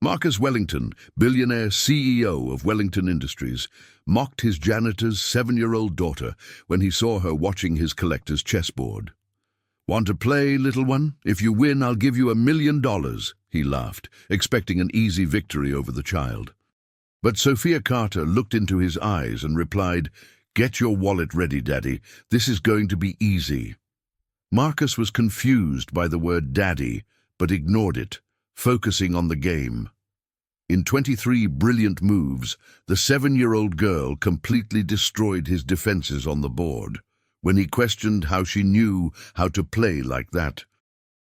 Marcus Wellington, billionaire CEO of Wellington Industries, mocked his janitor's 7-year-old daughter when he saw her watching his collector's chessboard. "Want to play, little one? If you win, I'll give you $1 million, he laughed, expecting an easy victory over the child. But Sophia Carter looked into his eyes and replied, "Get your wallet ready, Daddy. This is going to be easy." Marcus was confused by the word daddy, but ignored it, focusing on the game. In 23 brilliant moves, the 7-year-old girl completely destroyed his defenses on the board. When he questioned how she knew how to play like that,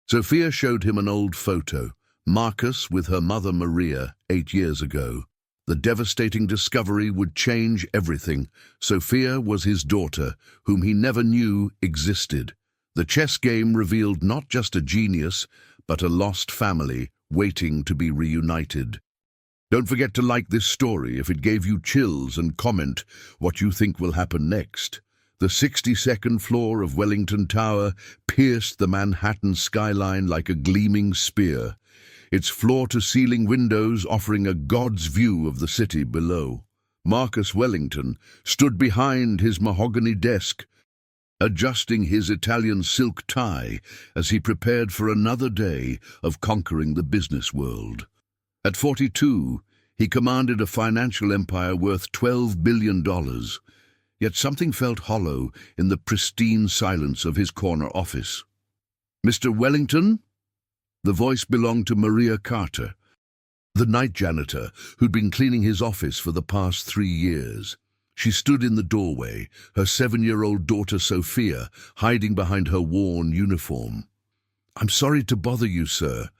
Sophia showed him an old photo, Marcus with her mother Maria 8 years ago. The devastating discovery would change everything. Sophia was his daughter, whom he never knew existed. The chess game revealed not just a genius, but a lost family waiting to be reunited. Don't forget to like this story if it gave you chills and comment what you think will happen next. The 62nd floor of Wellington Tower pierced the Manhattan skyline like a gleaming spear, its floor-to-ceiling windows offering a God's view of the city below. Marcus Wellington stood behind his mahogany desk, adjusting his Italian silk tie as he prepared for another day of conquering the business world. At 42, he commanded a financial empire worth $12 billion. Yet something felt hollow in the pristine silence of his corner office. "Mr. Wellington?" The voice belonged to Maria Carter, the night janitor who'd been cleaning his office for the past 3 years. She stood in the doorway, her 7-year-old daughter Sophia hiding behind her worn uniform. "I'm sorry to bother you, sir.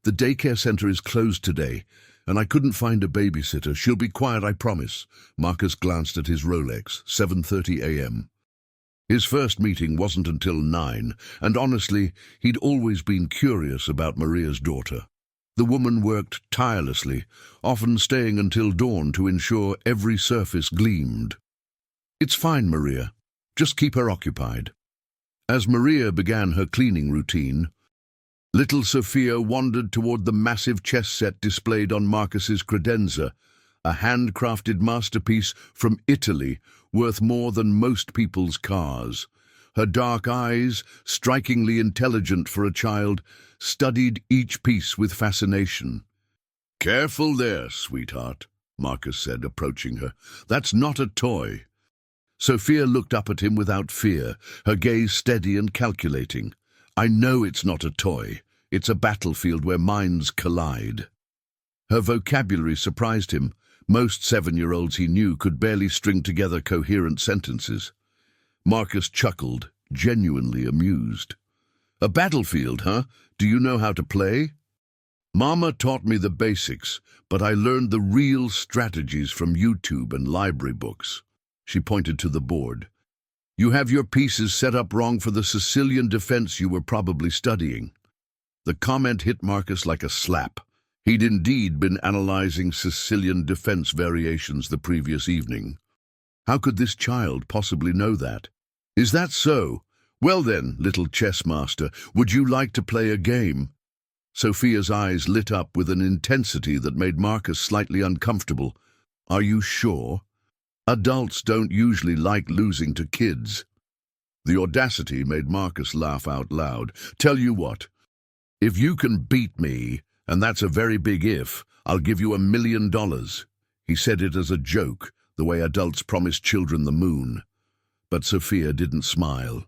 The daycare center is closed today, and I couldn't find a babysitter. She'll be quiet, I promise." Marcus glanced at his Rolex, 7:30 a.m. His first meeting wasn't until 9, and honestly, he'd always been curious about Maria's daughter. The woman worked tirelessly, often staying until dawn to ensure every surface gleamed. "It's fine, Maria. Just keep her occupied." As Maria began her cleaning routine, little Sophia wandered toward the massive chess set displayed on Marcus's credenza, a handcrafted masterpiece from Italy worth more than most people's cars. Her dark eyes, strikingly intelligent for a child, studied each piece with fascination. "Careful there, sweetheart," Marcus said, approaching her. "That's not a toy." Sophia looked up at him without fear, her gaze steady and calculating. "I know it's not a toy. It's a battlefield where minds collide." Her vocabulary surprised him. Most 7-year-olds he knew could barely string together coherent sentences. Marcus chuckled, genuinely amused. "A battlefield, huh? Do you know how to play?" "Mama taught me the basics, but I learned the real strategies from YouTube and library books." She pointed to the board. "You have your pieces set up wrong for the Sicilian defense you were probably studying." The comment hit Marcus like a slap. He'd indeed been analyzing Sicilian defense variations the previous evening. How could this child possibly know that? "Is that so? Well then, little chess master, would you like to play a game?" Sophia's eyes lit up with an intensity that made Marcus slightly uncomfortable. "Are you sure? Adults don't usually like losing to kids." The audacity made Marcus laugh out loud. "Tell you what, if you can beat me, and that's a very big if, I'll give you $1 million. He said it as a joke, the way adults promise children the moon. But Sophia didn't smile.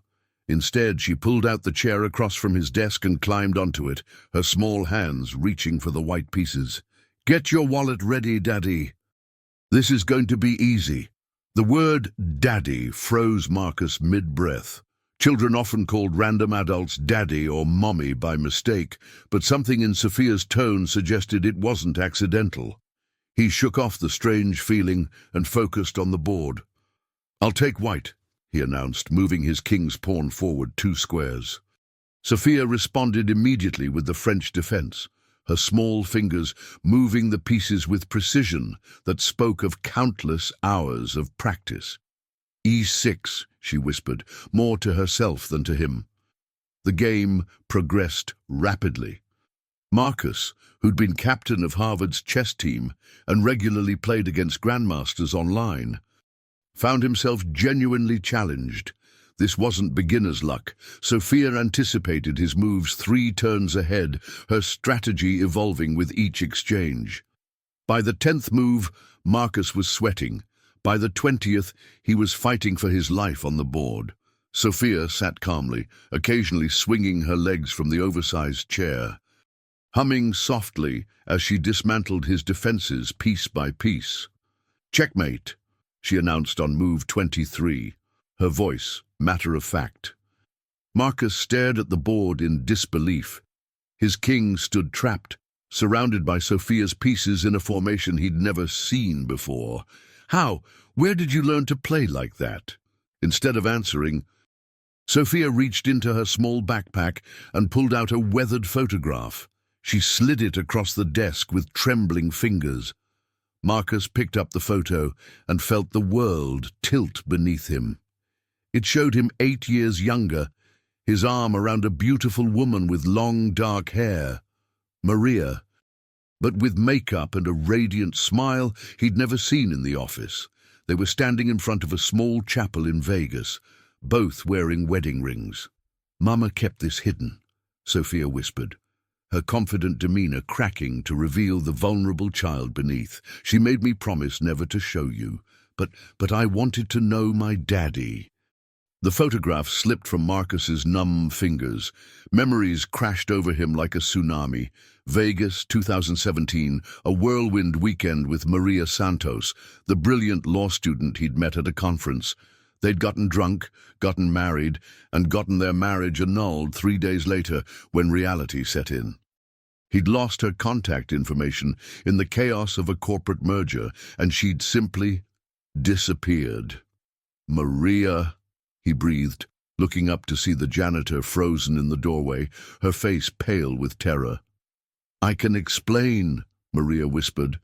Instead, she pulled out the chair across from his desk and climbed onto it, her small hands reaching for the white pieces. "Get your wallet ready, Daddy. This is going to be easy." The word daddy froze Marcus mid-breath. Children often called random adults daddy or mommy by mistake, but something in Sophia's tone suggested it wasn't accidental. He shook off the strange feeling and focused on the board. "I'll take white," he announced, moving his king's pawn forward 2 squares. Sophia responded immediately with the French defense, her small fingers moving the pieces with precision that spoke of countless hours of practice. "E6, she whispered, more to herself than to him. The game progressed rapidly. Marcus, who'd been captain of Harvard's chess team and regularly played against grandmasters online, found himself genuinely challenged. This wasn't beginner's luck. Sophia anticipated his moves 3 turns ahead, her strategy evolving with each exchange. By the 10th move, Marcus was sweating. By the 20th, he was fighting for his life on the board. Sophia sat calmly, occasionally swinging her legs from the oversized chair, humming softly as she dismantled his defenses piece by piece. "Checkmate," she announced on move 23, her voice matter-of-fact. Marcus stared at the board in disbelief. His king stood trapped, surrounded by Sophia's pieces in a formation he'd never seen before. "How? Where did you learn to play like that?" Instead of answering, Sophia reached into her small backpack and pulled out a weathered photograph. She slid it across the desk with trembling fingers. Marcus picked up the photo and felt the world tilt beneath him. It showed him 8 years younger, his arm around a beautiful woman with long dark hair, Maria, but with makeup and a radiant smile he'd never seen in the office. They were standing in front of a small chapel in Vegas, both wearing wedding rings. "Mama kept this hidden," Sophia whispered, her confident demeanor cracking to reveal the vulnerable child beneath. "She made me promise never to show you, but I wanted to know my daddy." The photograph slipped from Marcus's numb fingers. Memories crashed over him like a tsunami. Vegas, 2017, a whirlwind weekend with Maria Santos, the brilliant law student he'd met at a conference. They'd gotten drunk, gotten married, and gotten their marriage annulled 3 days later when reality set in. He'd lost her contact information in the chaos of a corporate merger, and she'd simply disappeared. "Maria," he breathed, looking up to see the janitor frozen in the doorway, her face pale with terror. "I can explain," Maria whispered,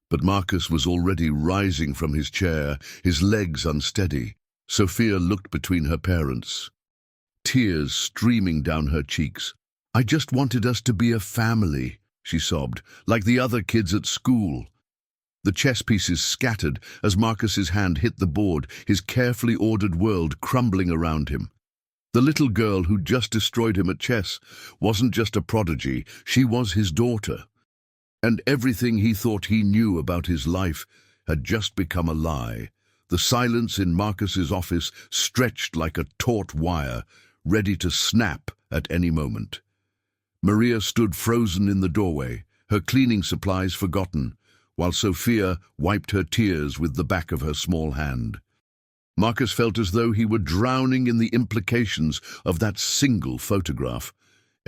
but Marcus was already rising from his chair, his legs unsteady. Sophia looked between her parents, tears streaming down her cheeks. "I just wanted us to be a family," she sobbed, "like the other kids at school." The chess pieces scattered as Marcus's hand hit the board, his carefully ordered world crumbling around him. The little girl who'd just destroyed him at chess wasn't just a prodigy, she was his daughter. And everything he thought he knew about his life had just become a lie. The silence in Marcus's office stretched like a taut wire, ready to snap at any moment. Maria stood frozen in the doorway, her cleaning supplies forgotten, while Sophia wiped her tears with the back of her small hand. Marcus felt as though he were drowning in the implications of that single photograph.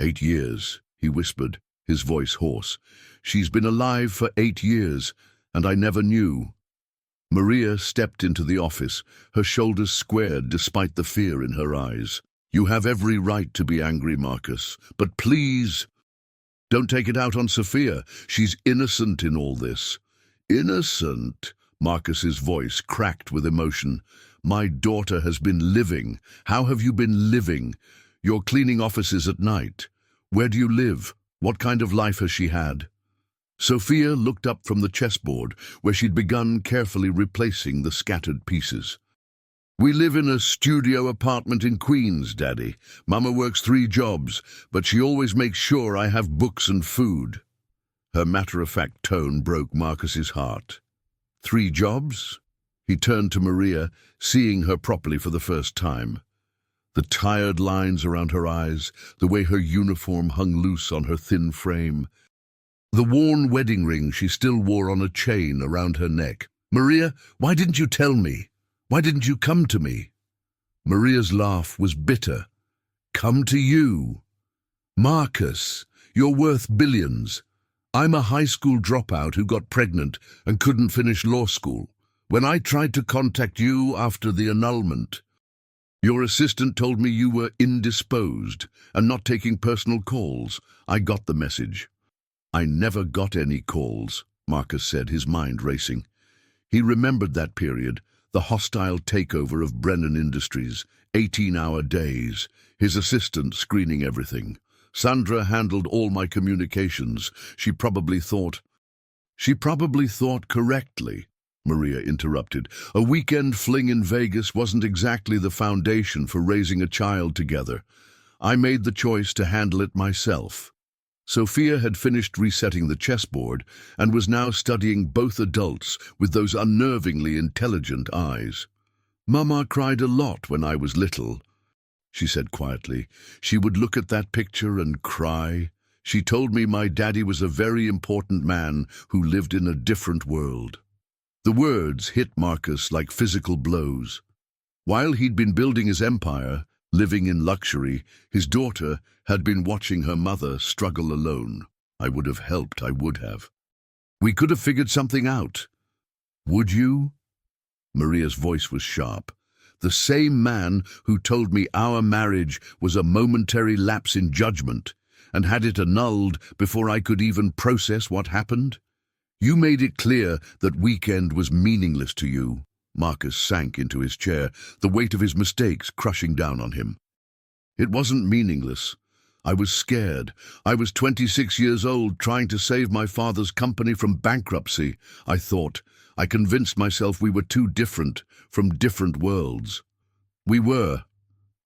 8 years, he whispered, his voice hoarse. "She's been alive for 8 years, and I never knew." Maria stepped into the office, her shoulders squared despite the fear in her eyes. "You have every right to be angry, Marcus, but please, don't take it out on Sophia. She's innocent in all this." "Innocent?" Marcus's voice cracked with emotion. "My daughter has been living. How have you been living? You're cleaning offices at night. Where do you live? What kind of life has she had?" Sophia looked up from the chessboard, where she'd begun carefully replacing the scattered pieces. "We live in a studio apartment in Queens, Daddy. Mama works 3 jobs, but she always makes sure I have books and food." Her matter-of-fact tone broke Marcus's heart. 3 jobs? He turned to Maria, seeing her properly for the first time. The tired lines around her eyes, the way her uniform hung loose on her thin frame, the worn wedding ring she still wore on a chain around her neck. "Maria, why didn't you tell me? Why didn't you come to me?" Maria's laugh was bitter. "Come to you? Marcus, you're worth billions. I'm a high school dropout who got pregnant and couldn't finish law school. When I tried to contact you after the annulment, your assistant told me you were indisposed and not taking personal calls. I got the message." "I never got any calls," Marcus said, his mind racing. He remembered that period, the hostile takeover of Brennan Industries, 18-hour days, his assistant screening everything. Sandra handled all my communications. She probably thought correctly, Maria interrupted. A weekend fling in Vegas wasn't exactly the foundation for raising a child together. I made the choice to handle it myself. Sophia had finished resetting the chessboard and was now studying both adults with those unnervingly intelligent eyes. "Mama cried a lot when I was little," she said quietly. "She would look at that picture and cry. She told me my daddy was a very important man who lived in a different world." The words hit Marcus like physical blows. While he'd been building his empire, living in luxury, his daughter had been watching her mother struggle alone. I would have helped, I would have. "We could have figured something out." "Would you?" Maria's voice was sharp. "The same man who told me our marriage was a momentary lapse in judgment and had it annulled before I could even process what happened? You made it clear that weekend was meaningless to you." Marcus sank into his chair, the weight of his mistakes crushing down on him. "It wasn't meaningless. I was scared. I was 26 years old trying to save my father's company from bankruptcy. I thought. I convinced myself we were too different, from different worlds." "We were,"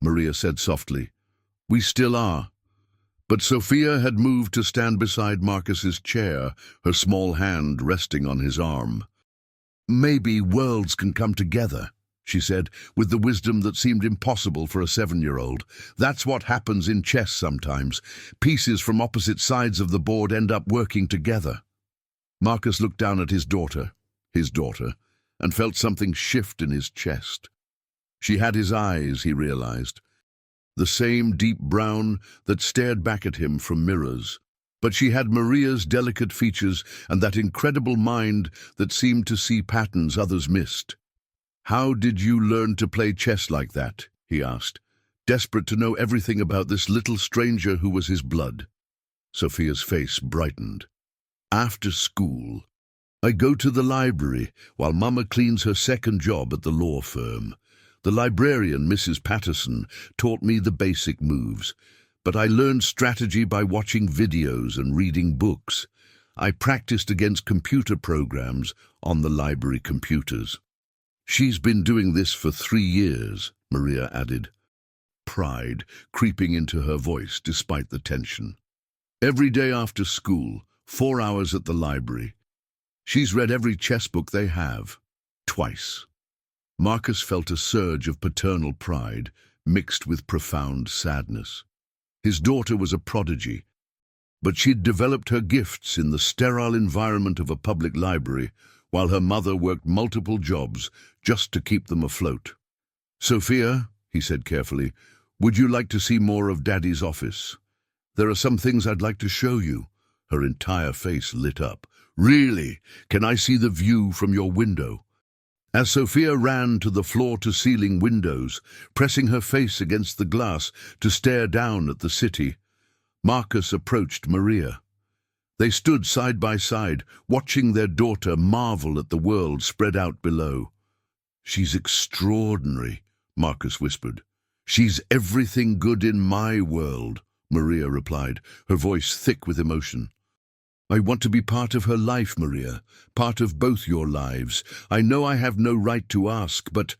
Maria said softly. "We still are." But Sophia had moved to stand beside Marcus's chair, her small hand resting on his arm. "Maybe worlds can come together," she said, with the wisdom that seemed impossible for a 7-year-old. "That's what happens in chess sometimes. Pieces from opposite sides of the board end up working together." Marcus looked down at his daughter, and felt something shift in his chest. She had his eyes, he realized, the same deep brown that stared back at him from mirrors. But she had Maria's delicate features and that incredible mind that seemed to see patterns others missed. "How did you learn to play chess like that?" he asked, desperate to know everything about this little stranger who was his blood. Sophia's face brightened. "After school, I go to the library while Mama cleans her second job at the law firm. The librarian, Mrs. Patterson, taught me the basic moves, but I learned strategy by watching videos and reading books. I practiced against computer programs on the library computers." "She's been doing this for 3 years, Maria added, pride creeping into her voice despite the tension. "Every day after school, 4 hours at the library. She's read every chess book they have, twice." Marcus felt a surge of paternal pride mixed with profound sadness. His daughter was a prodigy, but she'd developed her gifts in the sterile environment of a public library, while her mother worked multiple jobs just to keep them afloat. "Sophia," he said carefully, "would you like to see more of Daddy's office? There are some things I'd like to show you." Her entire face lit up. "Really? Can I see the view from your window?" As Sophia ran to the floor-to-ceiling windows, pressing her face against the glass to stare down at the city, Marcus approached Maria. They stood side by side, watching their daughter marvel at the world spread out below. "She's extraordinary," Marcus whispered. "She's everything good in my world," Maria replied, her voice thick with emotion. "I want to be part of her life, Maria, part of both your lives. I know I have no right to ask, but—"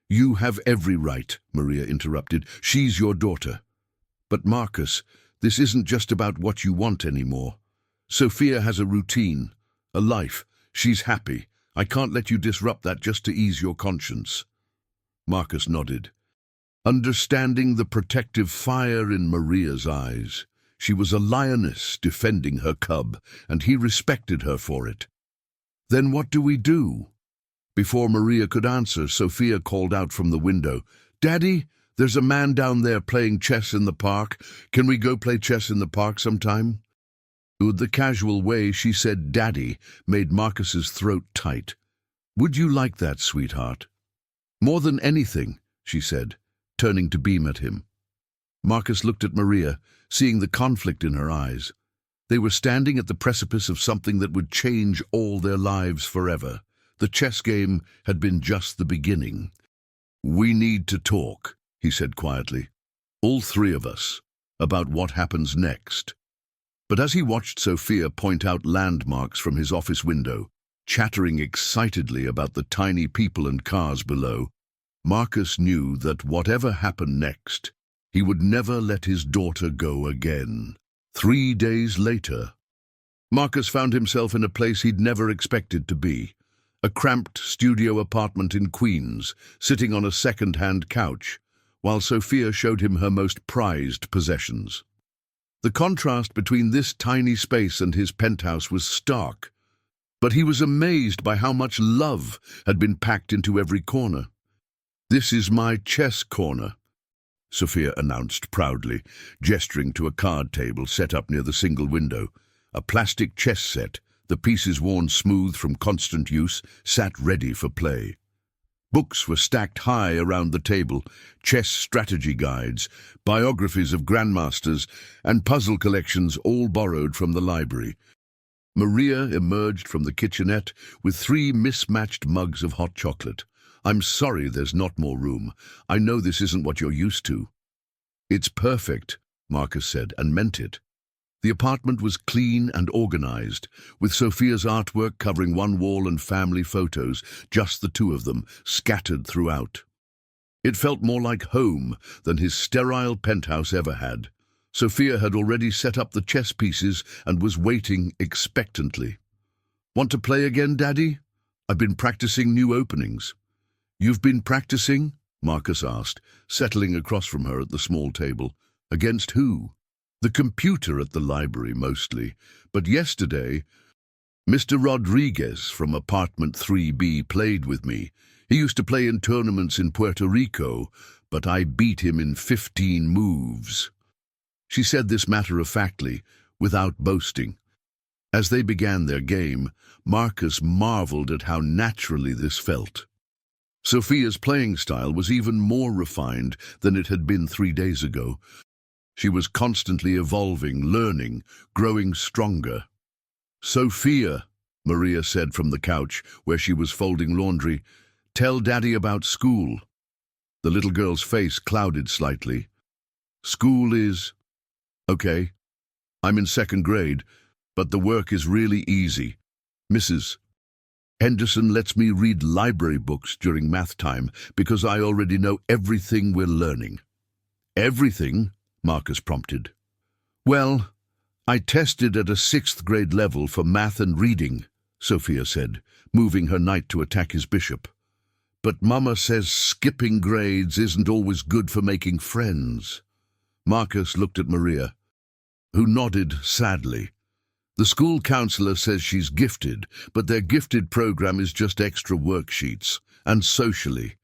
"You have every right," Maria interrupted. "She's your daughter." "But Marcus, this isn't just about what you want anymore. Sophia has a routine, a life. She's happy. I can't let you disrupt that just to ease your conscience." Marcus nodded, understanding the protective fire in Maria's eyes. She was a lioness defending her cub, and he respected her for it. "Then what do we do?" Before Maria could answer, Sophia called out from the window, "Daddy, there's a man down there playing chess in the park. Can we go play chess in the park sometime?" The casual way she said "Daddy" made Marcus's throat tight. "Would you like that, sweetheart?" "More than anything," she said, turning to beam at him. Marcus looked at Maria, seeing the conflict in her eyes. They were standing at the precipice of something that would change all their lives forever. The chess game had been just the beginning. "We need to talk," he said quietly. "All 3 of us." about what happens next. But as he watched Sophia point out landmarks from his office window, chattering excitedly about the tiny people and cars below, Marcus knew that whatever happened next, he would never let his daughter go again. 3 days later, Marcus found himself in a place he'd never expected to be, a cramped studio apartment in Queens, sitting on a second-hand couch, while Sophia showed him her most prized possessions. The contrast between this tiny space and his penthouse was stark, but he was amazed by how much love had been packed into every corner. "This is my chess corner," Sophia announced proudly, gesturing to a card table set up near the single window. A plastic chess set, the pieces worn smooth from constant use, sat ready for play. Books were stacked high around the table, chess strategy guides, biographies of grandmasters, and puzzle collections all borrowed from the library. Maria emerged from the kitchenette with 3 mismatched mugs of hot chocolate. "I'm sorry there's not more room. I know this isn't what you're used to." "It's perfect," Marcus said, and meant it. The apartment was clean and organized, with Sophia's artwork covering one wall and family photos, just the two of them, scattered throughout. It felt more like home than his sterile penthouse ever had. Sophia had already set up the chess pieces and was waiting expectantly. "Want to play again, Daddy? I've been practicing new openings." "You've been practicing?" Marcus asked, settling across from her at the small table. "Against who?" "The computer at the library, mostly. But yesterday, Mr. Rodriguez from apartment 3B played with me. He used to play in tournaments in Puerto Rico, but I beat him in 15 moves." She said this matter-of-factly, without boasting. As they began their game, Marcus marveled at how naturally this felt. Sophia's playing style was even more refined than it had been 3 days ago. She was constantly evolving, learning, growing stronger. "Sophia," Maria said from the couch, where she was folding laundry, "tell Daddy about school." The little girl's face clouded slightly. "School is... okay. I'm in 2nd grade, but the work is really easy. Mrs. Henderson lets me read library books during math time because I already know everything we're learning." "Everything?" Marcus prompted. "Well, I tested at a 6th grade level for math and reading," Sophia said, moving her knight to attack his bishop. "But Mama says skipping grades isn't always good for making friends." Marcus looked at Maria, who nodded sadly. "The school counselor says she's gifted, but their gifted program is just extra worksheets. And socially,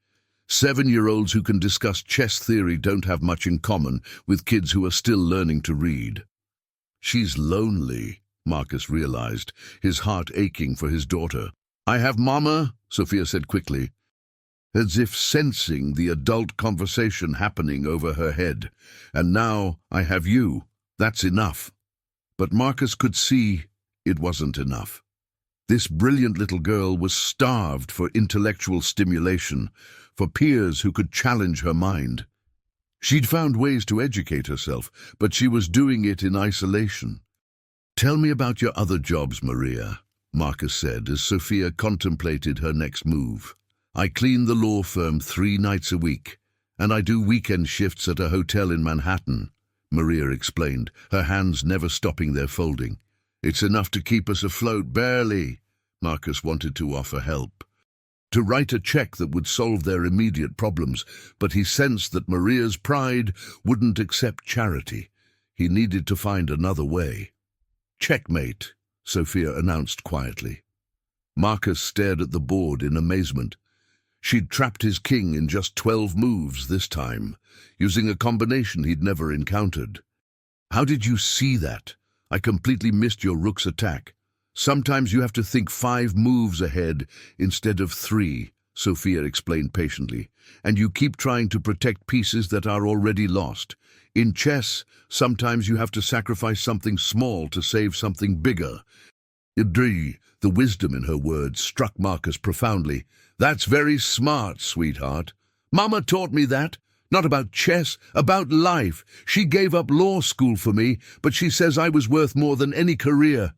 7-year-olds who can discuss chess theory don't have much in common with kids who are still learning to read." "She's lonely," Marcus realized, his heart aching for his daughter. "I have Mama," Sophia said quickly, as if sensing the adult conversation happening over her head. "And now I have you. That's enough." But Marcus could see it wasn't enough. This brilliant little girl was starved for intellectual stimulation, for peers who could challenge her mind. She'd found ways to educate herself, but she was doing it in isolation. "Tell me about your other jobs, Maria," Marcus said as Sophia contemplated her next move. "I clean the law firm 3 nights a week, and I do weekend shifts at a hotel in Manhattan," Maria explained, her hands never stopping their folding. "It's enough to keep us afloat, barely." Marcus wanted to offer help, to write a check that would solve their immediate problems, but he sensed that Maria's pride wouldn't accept charity. He needed to find another way. "Checkmate," Sophia announced quietly. Marcus stared at the board in amazement. She'd trapped his king in just 12 moves this time, using a combination he'd never encountered. "How did you see that? I completely missed your rook's attack." "Sometimes you have to think 5 moves ahead instead of 3, Sophia explained patiently, "and you keep trying to protect pieces that are already lost. In chess, sometimes you have to sacrifice something small to save something bigger." The wisdom in her words struck Marcus profoundly. "That's very smart, sweetheart." "Mama taught me that," Not about chess, about life. She gave up law school for me, but she says I was worth more than any career."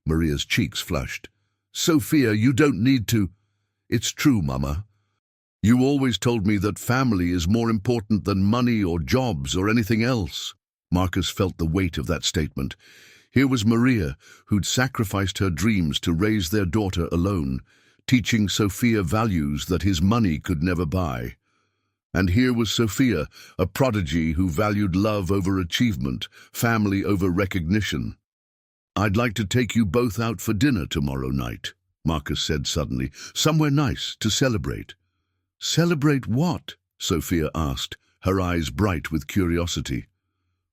Maria's cheeks flushed. "Sophia, you don't need to." "It's true, Mama. You always told me that family is more important than money or jobs or anything else." Marcus felt the weight of that statement. Here was Maria, who'd sacrificed her dreams to raise their daughter alone, teaching Sophia values that his money could never buy. And here was Sophia, a prodigy who valued love over achievement, family over recognition. "I'd like to take you both out for dinner tomorrow night," Marcus said suddenly. "Somewhere nice to celebrate." "Celebrate what?" Sophia asked, her eyes bright with curiosity.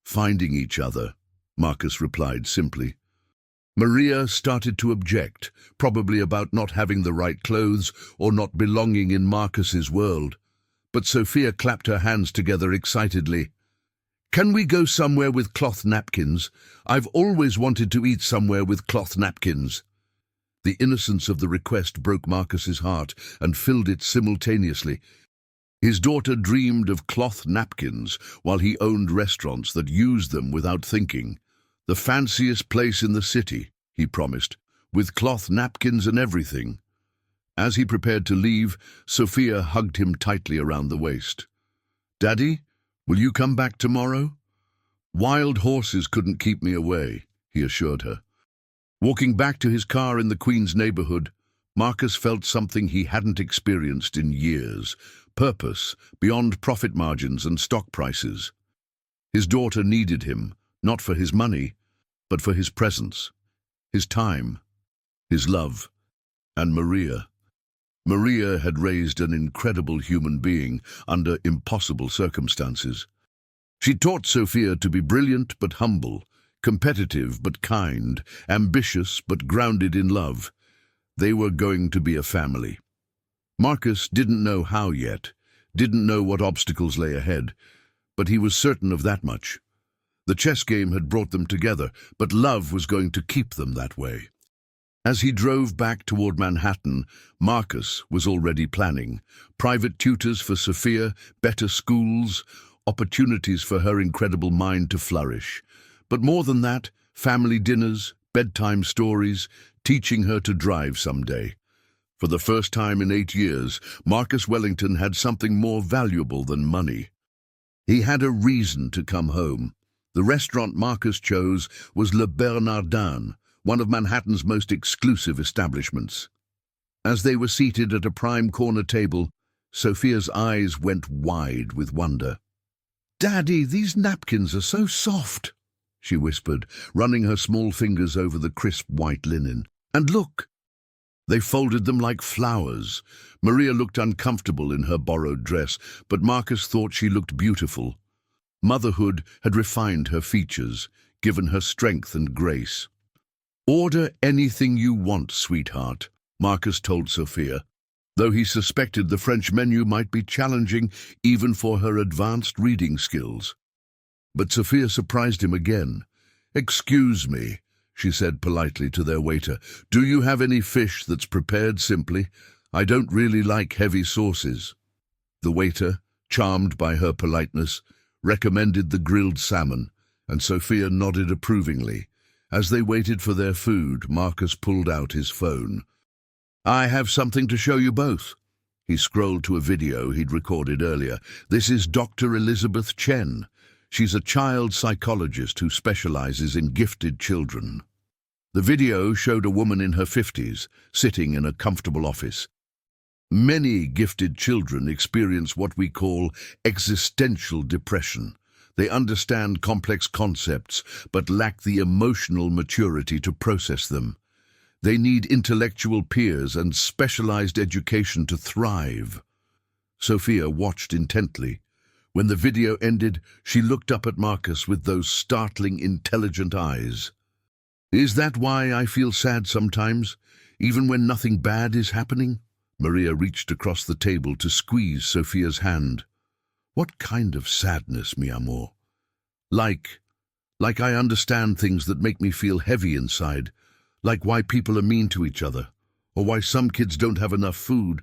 "Finding each other," Marcus replied simply. Maria started to object, probably about not having the right clothes or not belonging in Marcus's world. But Sophia clapped her hands together excitedly. "Can we go somewhere with cloth napkins? I've always wanted to eat somewhere with cloth napkins." The innocence of the request broke Marcus's heart and filled it simultaneously. His daughter dreamed of cloth napkins while he owned restaurants that used them without thinking. "The fanciest place in the city," he promised, "with cloth napkins and everything." As he prepared to leave, Sophia hugged him tightly around the waist. "Daddy, will you come back tomorrow?" "Wild horses couldn't keep me away," he assured her. Walking back to his car in the Queen's neighborhood, Marcus felt something he hadn't experienced in years: purpose beyond profit margins and stock prices. His daughter needed him, not for his money, but for his presence, his time, his love, and Maria. Maria had raised an incredible human being under impossible circumstances. She taught Sophia to be brilliant but humble, competitive but kind, ambitious but grounded in love. They were going to be a family. Marcus didn't know how yet, didn't know what obstacles lay ahead, but he was certain of that much. The chess game had brought them together, but love was going to keep them that way. As he drove back toward Manhattan, Marcus was already planning. Private tutors for Sophia, better schools, opportunities for her incredible mind to flourish. But more than that, family dinners, bedtime stories, teaching her to drive someday. For the first time in 8 years, Marcus Wellington had something more valuable than money. He had a reason to come home. The restaurant Marcus chose was Le Bernardin, one of Manhattan's most exclusive establishments. As they were seated at a prime corner table, Sophia's eyes went wide with wonder. "Daddy, these napkins are so soft," she whispered, running her small fingers over the crisp white linen. "And look!" They folded them like flowers. Maria looked uncomfortable in her borrowed dress, but Marcus thought she looked beautiful. Motherhood had refined her features, given her strength and grace. "Order anything you want, sweetheart," Marcus told Sophia, though he suspected the French menu might be challenging even for her advanced reading skills. But Sophia surprised him again. "Excuse me," she said politely to their waiter. "Do you have any fish that's prepared simply? I don't really like heavy sauces." The waiter, charmed by her politeness, recommended the grilled salmon, and Sophia nodded approvingly. As they waited for their food, Marcus pulled out his phone. "I have something to show you both." He scrolled to a video he'd recorded earlier. "This is Dr. Elizabeth Chen. She's a child psychologist who specializes in gifted children." The video showed a woman in her 50s, sitting in a comfortable office. Many gifted children experience what we call existential depression. They understand complex concepts, but lack the emotional maturity to process them. They need intellectual peers and specialized education to thrive. Sophia watched intently. When the video ended, she looked up at Marcus with those startling, intelligent eyes. "Is that why I feel sad sometimes, even when nothing bad is happening?" Maria reached across the table to squeeze Sophia's hand. "What kind of sadness, mi amor?" Like I understand things that make me feel heavy inside, like why people are mean to each other, or why some kids don't have enough food.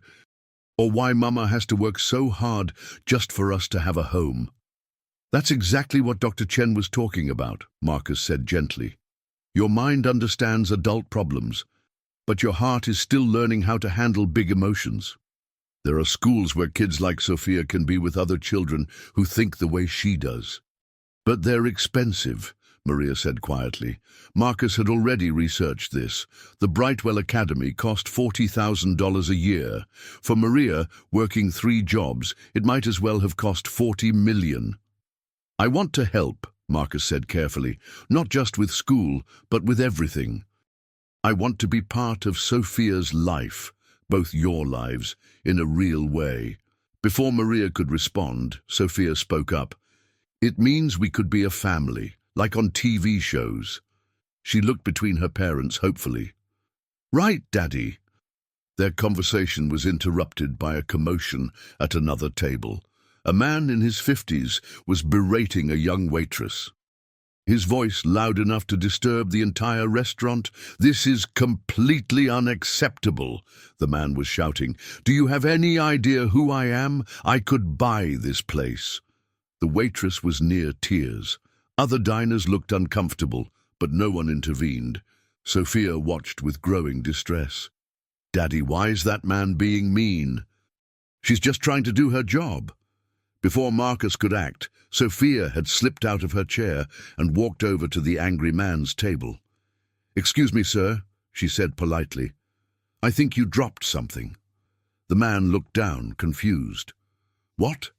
or why Mama has to work so hard just for us to have a home. That's exactly what Dr. Chen was talking about, Marcus said gently. Your mind understands adult problems, but your heart is still learning how to handle big emotions. There are schools where kids like Sophia can be with other children who think the way she does. But they're expensive, Maria said quietly. Marcus had already researched this. The Brightwell Academy cost $40,000 a year. For Maria, working 3 jobs, it might as well have cost $40 million. I want to help, Marcus said carefully, not just with school, but with everything. I want to be part of Sophia's life, both your lives, in a real way. Before Maria could respond, Sophia spoke up. It means we could be a family, like on TV shows. She looked between her parents hopefully. Right, Daddy. Their conversation was interrupted by a commotion at another table. A man in his 50s was berating a young waitress. His voice loud enough to disturb the entire restaurant. This is completely unacceptable, the man was shouting. Do you have any idea who I am? I could buy this place. The waitress was near tears. Other diners looked uncomfortable, but no one intervened. Sophia watched with growing distress. Daddy, why is that man being mean? She's just trying to do her job. Before Marcus could act, Sophia had slipped out of her chair and walked over to the angry man's table. Excuse me, sir, she said politely. I think you dropped something. The man looked down, confused. What?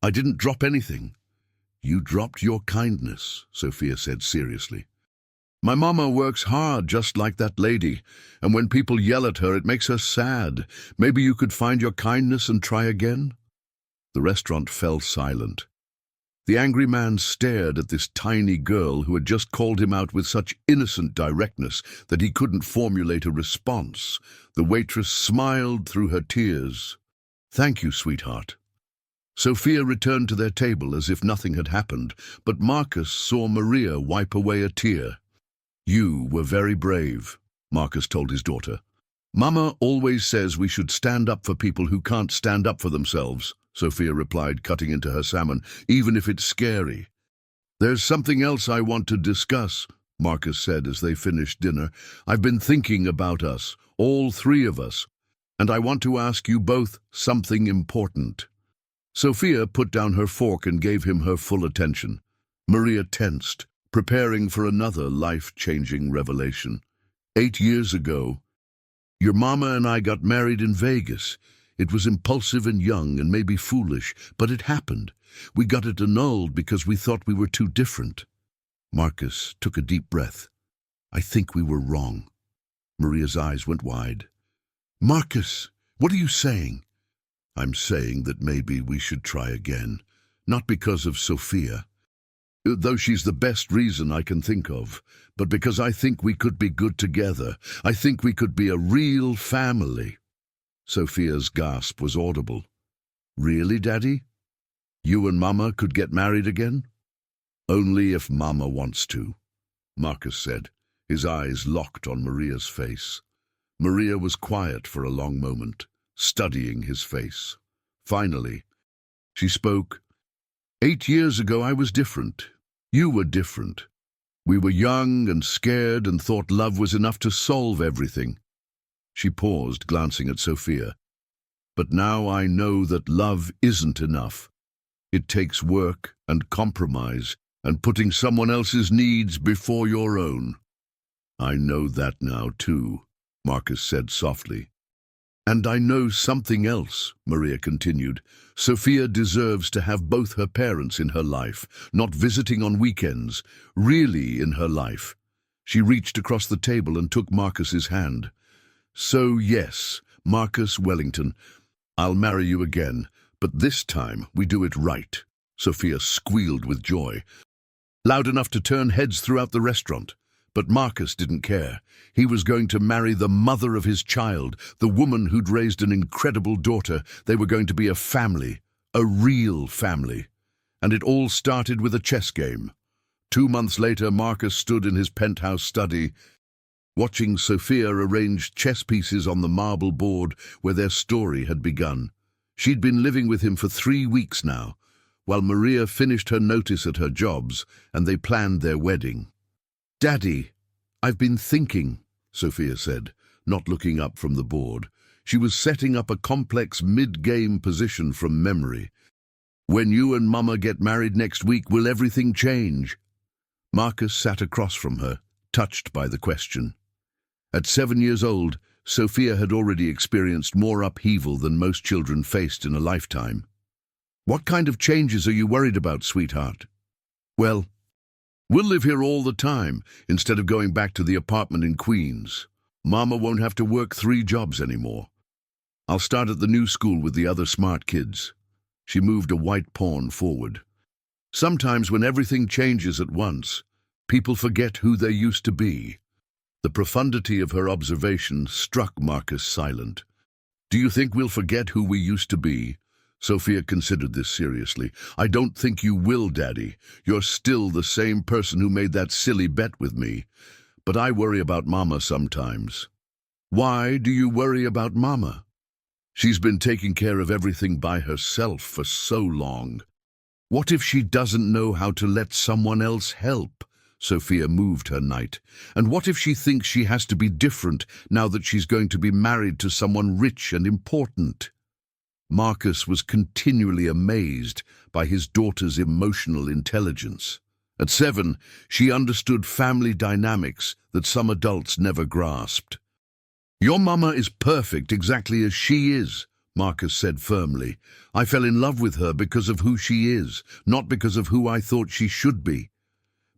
I didn't drop anything. You dropped your kindness, Sophia said seriously. My mama works hard just like that lady, and when people yell at her it makes her sad. Maybe you could find your kindness and try again? The restaurant fell silent. The angry man stared at this tiny girl who had just called him out with such innocent directness that he couldn't formulate a response. The waitress smiled through her tears. Thank you, sweetheart. Sophia returned to their table as if nothing had happened, but Marcus saw Maria wipe away a tear. You were very brave, Marcus told his daughter. Mama always says we should stand up for people who can't stand up for themselves, Sophia replied, cutting into her salmon, even if it's scary. There's something else I want to discuss, Marcus said as they finished dinner. I've been thinking about us, all 3 of us, and I want to ask you both something important. Sophia put down her fork and gave him her full attention. Maria tensed, preparing for another life-changing revelation. 8 years ago, your mama and I got married in Vegas. It was impulsive and young and maybe foolish, but it happened. We got it annulled because we thought we were too different. Marcus took a deep breath. I think we were wrong. Maria's eyes went wide. Marcus, what are you saying? I'm saying that maybe we should try again. Not because of Sophia, though she's the best reason I can think of, but because I think we could be good together. I think we could be a real family. Sophia's gasp was audible. Really, Daddy? You and Mama could get married again? Only if Mama wants to, Marcus said, his eyes locked on Maria's face. Maria was quiet for a long moment, studying his face. Finally, she spoke. 8 years ago I was different. You were different. We were young and scared and thought love was enough to solve everything. She paused, glancing at Sophia. But now I know that love isn't enough. It takes work and compromise and putting someone else's needs before your own. I know that now too, Marcus said softly. And I know something else, Maria continued. Sophia deserves to have both her parents in her life, not visiting on weekends, really in her life. She reached across the table and took Marcus's hand. So yes, Marcus Wellington, I'll marry you again, but this time we do it right. Sophia squealed with joy, loud enough to turn heads throughout the restaurant. But Marcus didn't care. He was going to marry the mother of his child, the woman who'd raised an incredible daughter. They were going to be a family, a real family. And it all started with a chess game. 2 months later, Marcus stood in his penthouse study. watching Sophia arrange chess pieces on the marble board where their story had begun. She'd been living with him for 3 weeks now, while Maria finished her notice at her jobs and they planned their wedding. "Daddy, I've been thinking," Sophia said, not looking up from the board. She was setting up a complex mid-game position from memory. "When you and Mama get married next week, will everything change?" Marcus sat across from her, touched by the question. At 7 years old, Sophia had already experienced more upheaval than most children faced in a lifetime. "What kind of changes are you worried about, sweetheart?" "Well, we'll live here all the time, instead of going back to the apartment in Queens. Mama won't have to work 3 jobs anymore. I'll start at the new school with the other smart kids." She moved a white pawn forward. "Sometimes when everything changes at once, people forget who they used to be." The profundity of her observation struck Marcus silent. "Do you think we'll forget who we used to be?" Sophia considered this seriously. "I don't think you will, Daddy. You're still the same person who made that silly bet with me. But I worry about Mama sometimes." "Why do you worry about Mama?" "She's been taking care of everything by herself for so long. What if she doesn't know how to let someone else help?" Sophia moved her knight. "And what if she thinks she has to be different now that she's going to be married to someone rich and important?" Marcus was continually amazed by his daughter's emotional intelligence. At 7, she understood family dynamics that some adults never grasped. "Your mama is perfect exactly as she is," Marcus said firmly. "I fell in love with her because of who she is, not because of who I thought she should be."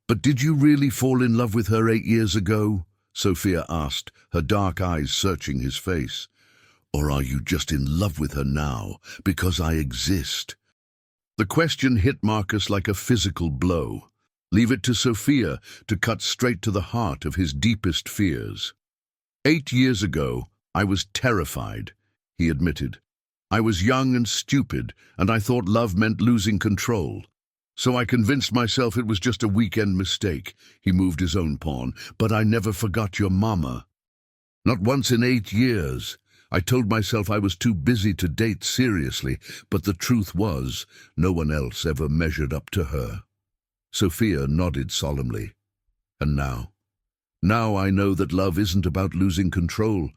"But did you really fall in love with her 8 years ago?" Sophia asked, her dark eyes searching his face. "Or are you just in love with her now, because I exist?" The question hit Marcus like a physical blow. Leave it to Sophia to cut straight to the heart of his deepest fears. 8 years ago, I was terrified," he admitted. "I was young and stupid, and I thought love meant losing control. So I convinced myself it was just a weekend mistake." He moved his own pawn. "But I never forgot your mama. Not once in 8 years. I told myself I was too busy to date seriously, but the truth was, no one else ever measured up to her." Sophia nodded solemnly. "And now? Now I know that love isn't about losing control.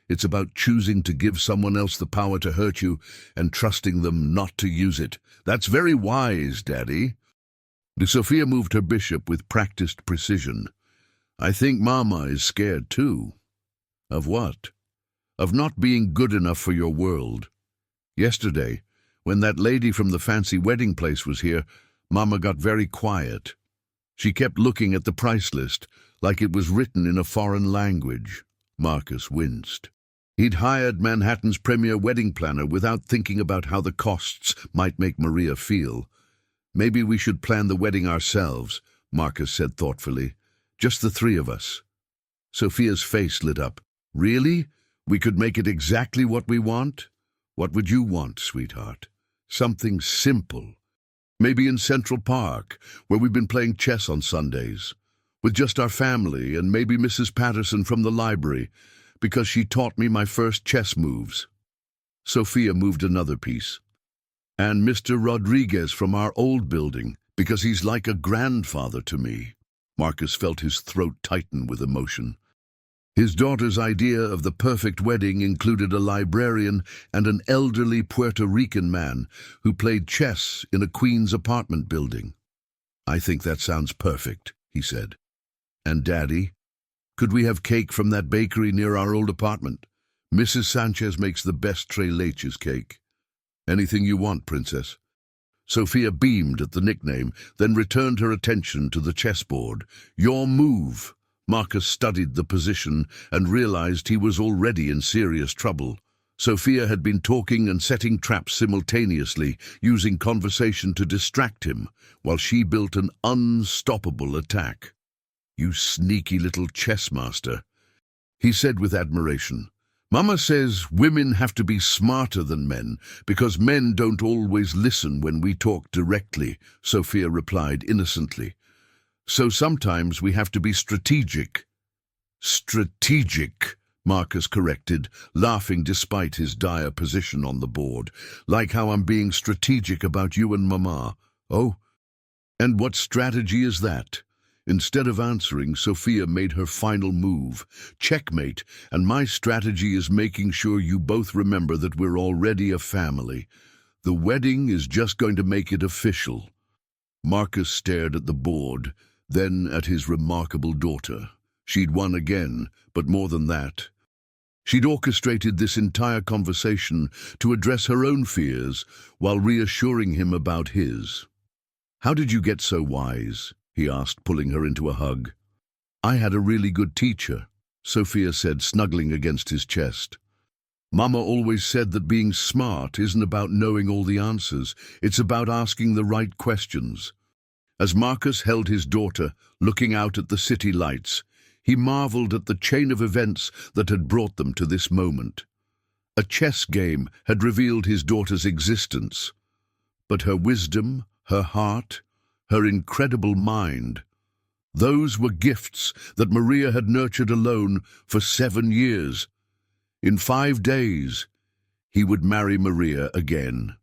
It's about choosing to give someone else the power to hurt you and trusting them not to use it. That's very wise, Daddy." Sophia moved her bishop with practiced precision. "I think Mama is scared too." "Of what?" "Of not being good enough for your world. Yesterday, when that lady from the fancy wedding place was here, Mama got very quiet. She kept looking at the price list, like it was written in a foreign language." Marcus winced. He'd hired Manhattan's premier wedding planner without thinking about how the costs might make Maria feel. "Maybe we should plan the wedding ourselves," Marcus said thoughtfully. "Just the 3 of us." Sophia's face lit up. "Really? We could make it exactly what we want?" "What would you want, sweetheart?" "Something simple. Maybe in Central Park, where we've been playing chess on Sundays. With just our family and maybe Mrs. Patterson from the library, because she taught me my first chess moves." Sophia moved another piece. "And Mr. Rodriguez from our old building, because he's like a grandfather to me." Marcus felt his throat tighten with emotion. His daughter's idea of the perfect wedding included a librarian and an elderly Puerto Rican man who played chess in a Queens apartment building. "I think that sounds perfect," he said. "And Daddy, could we have cake from that bakery near our old apartment? Mrs. Sanchez makes the best tres leches cake." "Anything you want, Princess." Sophia beamed at the nickname, then returned her attention to the chessboard. "Your move." Marcus studied the position and realized he was already in serious trouble. Sophia had been talking and setting traps simultaneously, using conversation to distract him, while she built an unstoppable attack. "You sneaky little chess master," he said with admiration. "Mama says women have to be smarter than men, because men don't always listen when we talk directly," Sophia replied innocently. "So sometimes we have to be strategic." Strategic, Marcus corrected, laughing despite his dire position on the board. Like how I'm being strategic about you and Mama. Oh, and what strategy is that? Instead of answering, Sophia made her final move. Checkmate, and my strategy is making sure you both remember that we're already a family. The wedding is just going to make it official. Marcus stared at the board, then at his remarkable daughter. She'd won again, but more than that. She'd orchestrated this entire conversation to address her own fears while reassuring him about his. "How did you get so wise?" he asked, pulling her into a hug. "I had a really good teacher," Sophia said, snuggling against his chest. "Mama always said that being smart isn't about knowing all the answers, it's about asking the right questions." As Marcus held his daughter, looking out at the city lights, he marveled at the chain of events that had brought them to this moment. A chess game had revealed his daughter's existence, but her wisdom, her heart, her incredible mind, those were gifts that Maria had nurtured alone for 7 years. In 5 days, he would marry Maria again.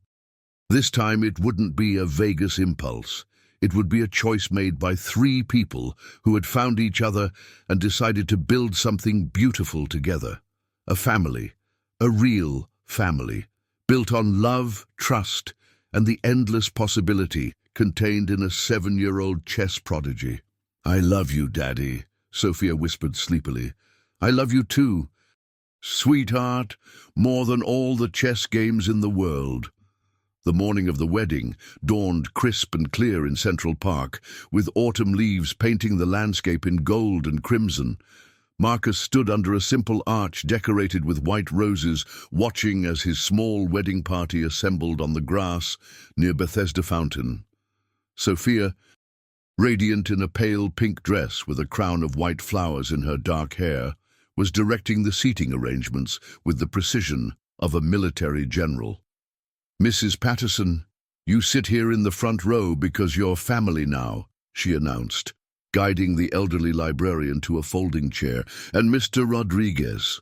This time it wouldn't be a Vegas impulse. It would be a choice made by 3 people who had found each other and decided to build something beautiful together. A family, a real family, built on love, trust, and the endless possibility contained in a 7-year-old chess prodigy. "I love you, Daddy," Sophia whispered sleepily. "I love you too, sweetheart, more than all the chess games in the world." The morning of the wedding dawned crisp and clear in Central Park, with autumn leaves painting the landscape in gold and crimson. Marcus stood under a simple arch decorated with white roses, watching as his small wedding party assembled on the grass near Bethesda Fountain. Sophia, radiant in a pale pink dress with a crown of white flowers in her dark hair, was directing the seating arrangements with the precision of a military general. "Mrs. Patterson, you sit here in the front row because you're family now," she announced, guiding the elderly librarian to a folding chair. "And Mr. Rodriguez,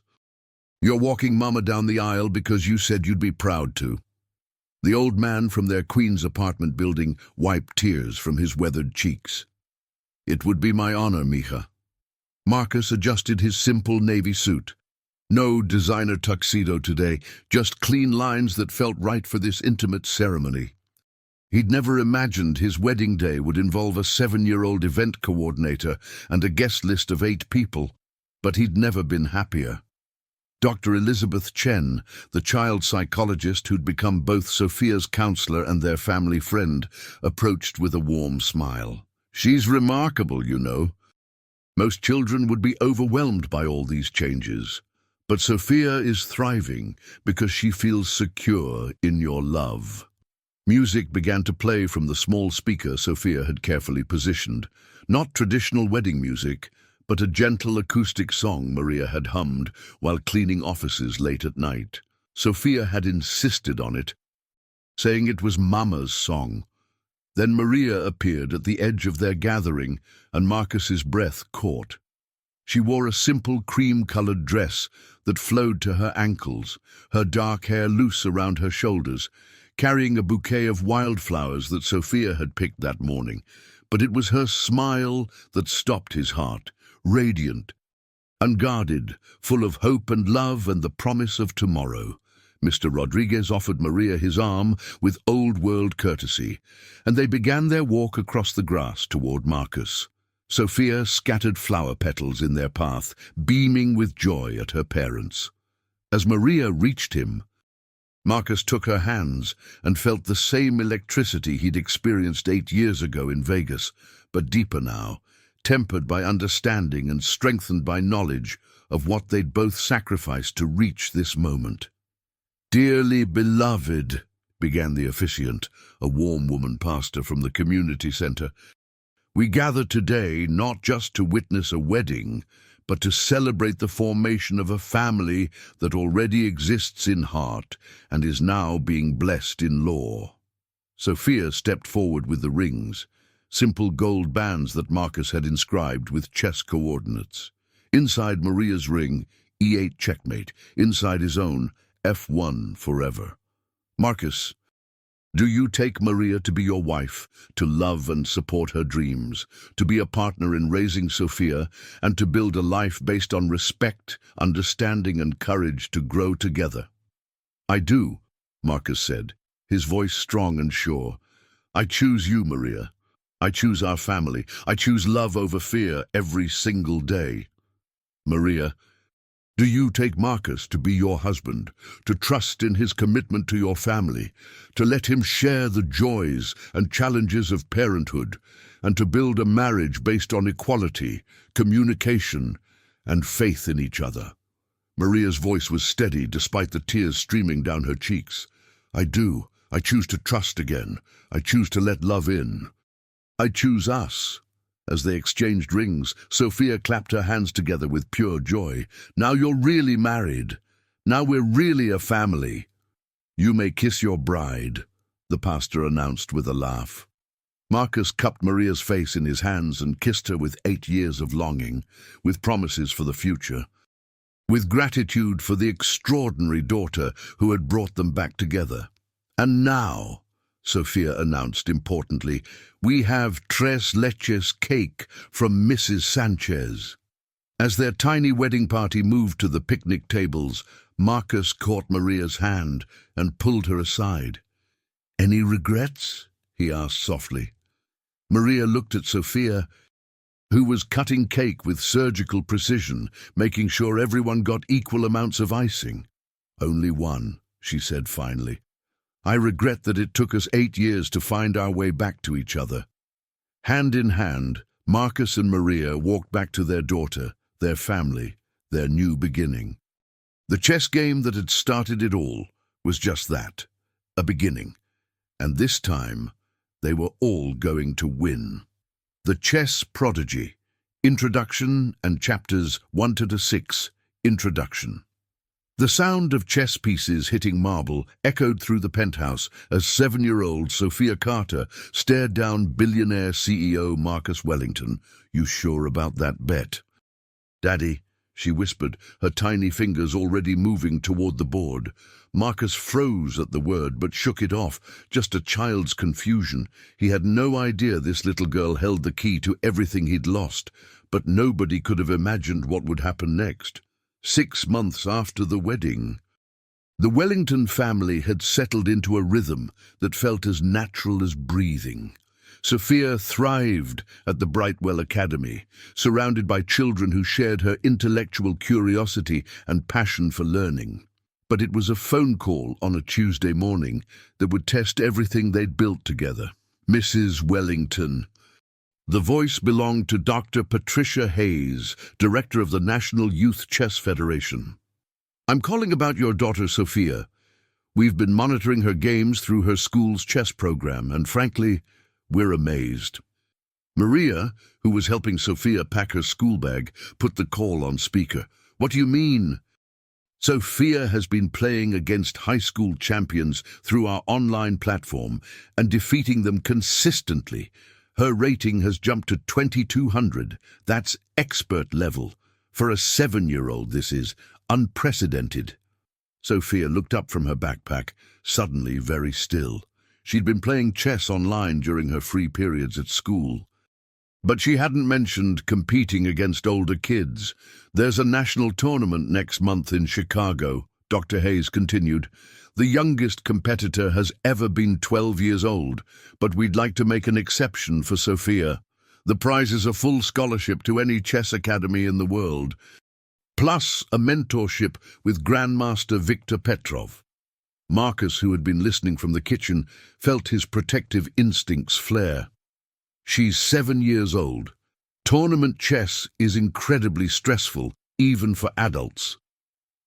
you're walking Mama down the aisle because you said you'd be proud to." The old man from their Queens apartment building wiped tears from his weathered cheeks. "It would be my honor, mija." Marcus adjusted his simple navy suit. No designer tuxedo today, just clean lines that felt right for this intimate ceremony. He'd never imagined his wedding day would involve a 7-year-old event coordinator and a guest list of 8 people, but he'd never been happier. Dr. Elizabeth Chen, the child psychologist who'd become both Sophia's counselor and their family friend, approached with a warm smile. "She's remarkable, you know. Most children would be overwhelmed by all these changes. But Sophia is thriving because she feels secure in your love." Music began to play from the small speaker Sophia had carefully positioned. Not traditional wedding music, but a gentle acoustic song Maria had hummed while cleaning offices late at night. Sophia had insisted on it, saying it was Mama's song. Then Maria appeared at the edge of their gathering, and Marcus's breath caught. She wore a simple cream-colored dress that flowed to her ankles, her dark hair loose around her shoulders, carrying a bouquet of wildflowers that Sophia had picked that morning. But it was her smile that stopped his heart, radiant, unguarded, full of hope and love and the promise of tomorrow. Mr. Rodriguez offered Maria his arm with old-world courtesy, and they began their walk across the grass toward Marcus. Sophia scattered flower petals in their path, beaming with joy at her parents. As Maria reached him, Marcus took her hands and felt the same electricity he'd experienced 8 years ago in Vegas, but deeper now, tempered by understanding and strengthened by knowledge of what they'd both sacrificed to reach this moment. "Dearly beloved," began the officiant, a warm woman pastor from the community center, "we gather today not just to witness a wedding, but to celebrate the formation of a family that already exists in heart and is now being blessed in law." Sophia stepped forward with the rings, simple gold bands that Marcus had inscribed with chess coordinates. Inside Maria's ring, E8 checkmate. Inside his own, F1 forever. Marcus, do you take Maria to be your wife, to love and support her dreams, to be a partner in raising Sophia, and to build a life based on respect, understanding and courage to grow together? I do, Marcus said, his voice strong and sure. I choose you, Maria. I choose our family. I choose love over fear every single day. Maria, do you take Marcus to be your husband, to trust in his commitment to your family, to let him share the joys and challenges of parenthood, and to build a marriage based on equality, communication, and faith in each other? Maria's voice was steady despite the tears streaming down her cheeks. I do. I choose to trust again. I choose to let love in. I choose us. As they exchanged rings, Sophia clapped her hands together with pure joy. Now you're really married. Now we're really a family. You may kiss your bride, the pastor announced with a laugh. Marcus cupped Maria's face in his hands and kissed her with 8 years of longing, with promises for the future, with gratitude for the extraordinary daughter who had brought them back together. And now, Sophia announced importantly, we have tres leches cake from Mrs. Sanchez. As their tiny wedding party moved to the picnic tables, Marcus caught Maria's hand and pulled her aside. Any regrets? He asked softly. Maria looked at Sophia, who was cutting cake with surgical precision, making sure everyone got equal amounts of icing. Only one, she said finally. I regret that it took us 8 years to find our way back to each other. Hand in hand, Marcus and Maria walked back to their daughter, their family, their new beginning. The chess game that had started it all was just that, a beginning. And this time, they were all going to win. The Chess Prodigy, Introduction and Chapters 1 to 6, Introduction. The sound of chess pieces hitting marble echoed through the penthouse as 7-year-old Sophia Carter stared down billionaire CEO Marcus Wellington. You sure about that bet? Daddy, she whispered, her tiny fingers already moving toward the board. Marcus froze at the word but shook it off, just a child's confusion. He had no idea this little girl held the key to everything he'd lost, but nobody could have imagined what would happen next. 6 months after the wedding, the Wellington family had settled into a rhythm that felt as natural as breathing. Sophia thrived at the Brightwell Academy, surrounded by children who shared her intellectual curiosity and passion for learning. But it was a phone call on a Tuesday morning that would test everything they'd built together. Mrs. Wellington. The voice belonged to Dr. Patricia Hayes, director of the National Youth Chess Federation. I'm calling about your daughter Sophia. We've been monitoring her games through her school's chess program, and frankly, we're amazed. Maria, who was helping Sophia pack her school bag, put the call on speaker. What do you mean? Sophia has been playing against high school champions through our online platform and defeating them consistently. Her rating has jumped to 2200. That's expert level. For a 7-year-old, this is unprecedented. Sophia looked up from her backpack, suddenly very still. She'd been playing chess online during her free periods at school. But she hadn't mentioned competing against older kids. There's a national tournament next month in Chicago, Dr. Hayes continued. The youngest competitor has ever been 12 years old, but we'd like to make an exception for Sophia. The prize is a full scholarship to any chess academy in the world, plus a mentorship with Grandmaster Viktor Petrov. Marcus, who had been listening from the kitchen, felt his protective instincts flare. She's 7 years old. Tournament chess is incredibly stressful, even for adults.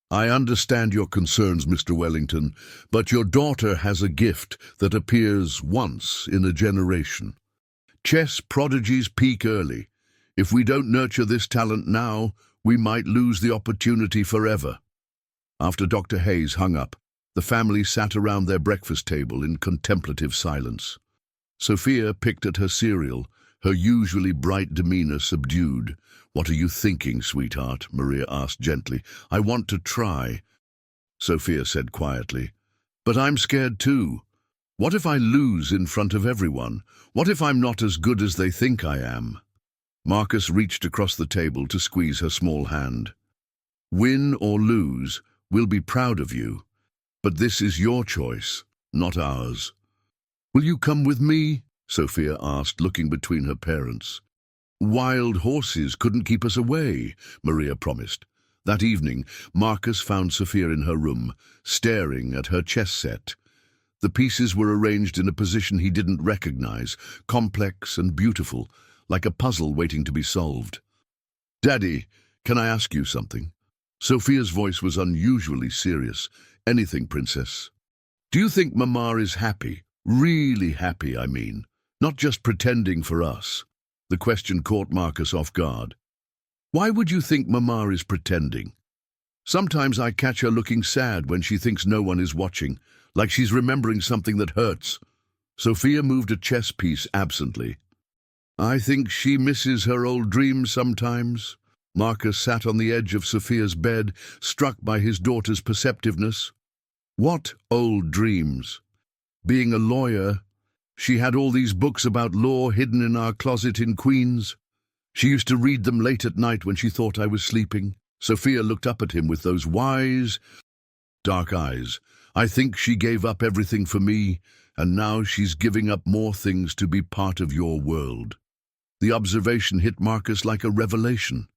I understand your concerns, Mr. Wellington, but your daughter has a gift that appears once in a generation. Chess prodigies peak early. If we don't nurture this talent now, we might lose the opportunity forever. After Dr. Hayes hung up, the family sat around their breakfast table in contemplative silence. Sophia picked at her cereal, her usually bright demeanor subdued. "What are you thinking, sweetheart?" Maria asked gently. "I want to try," Sophia said quietly. "But I'm scared too. What if I lose in front of everyone? What if I'm not as good as they think I am?" Marcus reached across the table to squeeze her small hand. "Win or lose, we'll be proud of you. But this is your choice, not ours." "Will you come with me?" Sophia asked, looking between her parents. "Wild horses couldn't keep us away," Maria promised. That evening, Marcus found Sophia in her room, staring at her chess set. The pieces were arranged in a position he didn't recognize, complex and beautiful, like a puzzle waiting to be solved. "Daddy, can I ask you something?" Sophia's voice was unusually serious. "Anything, princess." "Do you think Mama is happy? Really happy, I mean. Not just pretending for us." The question caught Marcus off guard. "Why would you think Mama is pretending?" "Sometimes I catch her looking sad when she thinks no one is watching, like she's remembering something that hurts." Sophia moved a chess piece absently. "I think she misses her old dreams sometimes." Marcus sat on the edge of Sophia's bed, struck by his daughter's perceptiveness. "What old dreams?" "Being a lawyer. She had all these books about law hidden in our closet in Queens. She used to read them late at night when she thought I was sleeping." Sophia looked up at him with those wise, dark eyes. "I think she gave up everything for me, and now she's giving up more things to be part of your world." The observation hit Marcus like a revelation.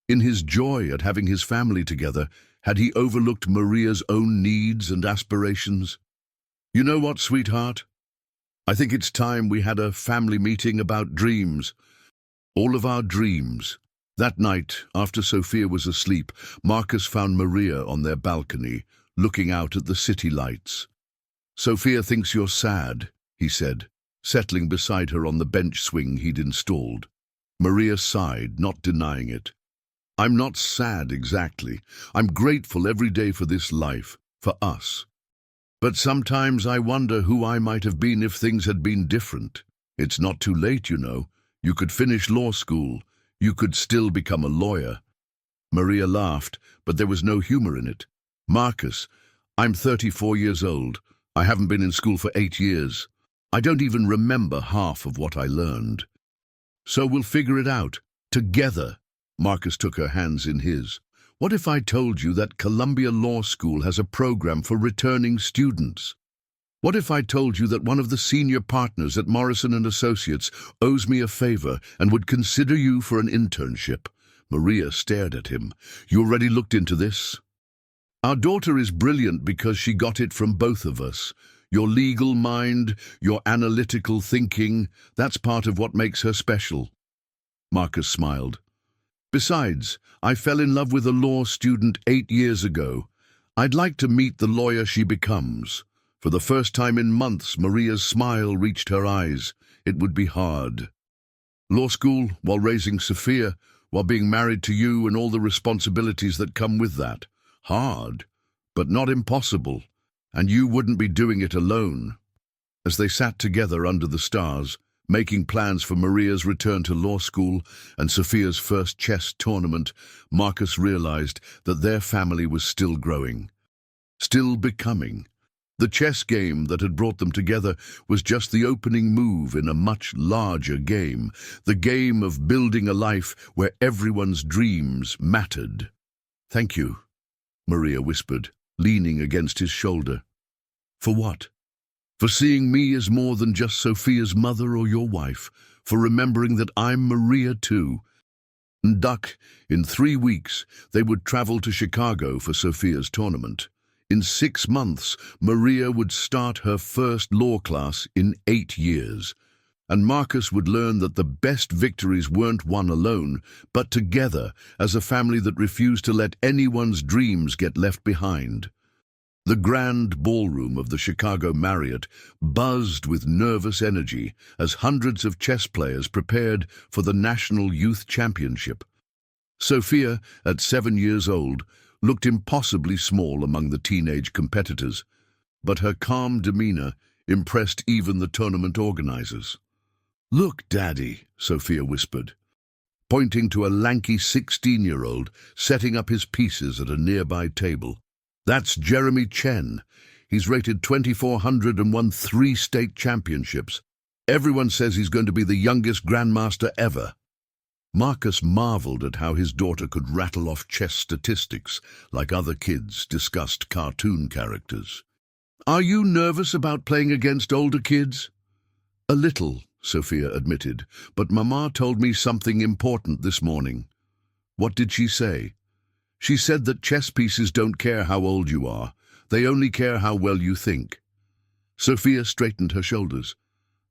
In his joy at having his family together, had he overlooked Maria's own needs and aspirations? "You know what, sweetheart? I think it's time we had a family meeting about dreams. All of our dreams." That night, after Sophia was asleep, Marcus found Maria on their balcony, looking out at the city lights. "Sophia thinks you're sad," he said, settling beside her on the bench swing he'd installed. Maria sighed, not denying it. "I'm not sad exactly. I'm grateful every day for this life, for us. But sometimes I wonder who I might have been if things had been different. It's not too late, you know. You could finish law school. You could still become a lawyer." Maria laughed, but there was no humor in it. "Marcus, I'm 34 years old. I haven't been in school for 8 years. I don't even remember half of what I learned. So we'll figure it out, together." Marcus took her hands in his. "What if I told you that Columbia Law School has a program for returning students? What if I told you that one of the senior partners at Morrison & Associates owes me a favor and would consider you for an internship?" Maria stared at him. "You already looked into this?" "Our daughter is brilliant because she got it from both of us. Your legal mind, your analytical thinking, that's part of what makes her special." Marcus smiled. "Besides, I fell in love with a law student 8 years ago. I'd like to meet the lawyer she becomes." For the first time in months, Maria's smile reached her eyes. "It would be hard. Law school, while raising Sophia, while being married to you and all the responsibilities that come with that. Hard, but not impossible. And you wouldn't be doing it alone." As they sat together under the stars, making plans for Maria's return to law school and Sophia's first chess tournament, Marcus realized that their family was still growing, still becoming. The chess game that had brought them together was just the opening move in a much larger game, the game of building a life where everyone's dreams mattered. "Thank you," Maria whispered, leaning against his shoulder. "For what?" "For seeing me as more than just Sophia's mother or your wife, for remembering that I'm Maria too." And in 3 weeks, they would travel to Chicago for Sophia's tournament. In 6 months, Maria would start her first law class in 8 years. And Marcus would learn that the best victories weren't won alone, but together as a family that refused to let anyone's dreams get left behind. The grand ballroom of the Chicago Marriott buzzed with nervous energy as hundreds of chess players prepared for the National Youth Championship. Sophia, at 7 years old, looked impossibly small among the teenage competitors, but her calm demeanor impressed even the tournament organizers. "Look, Daddy," Sophia whispered, pointing to a lanky 16-year-old setting up his pieces at a nearby table. "That's Jeremy Chen. He's rated 2400 and won 3 state championships. Everyone says he's going to be the youngest grandmaster ever." Marcus marveled at how his daughter could rattle off chess statistics like other kids discussed cartoon characters. "Are you nervous about playing against older kids?" "A little," Sophia admitted, "but Mama told me something important this morning." "What did she say?" "She said that chess pieces don't care how old you are. They only care how well you think." Sophia straightened her shoulders.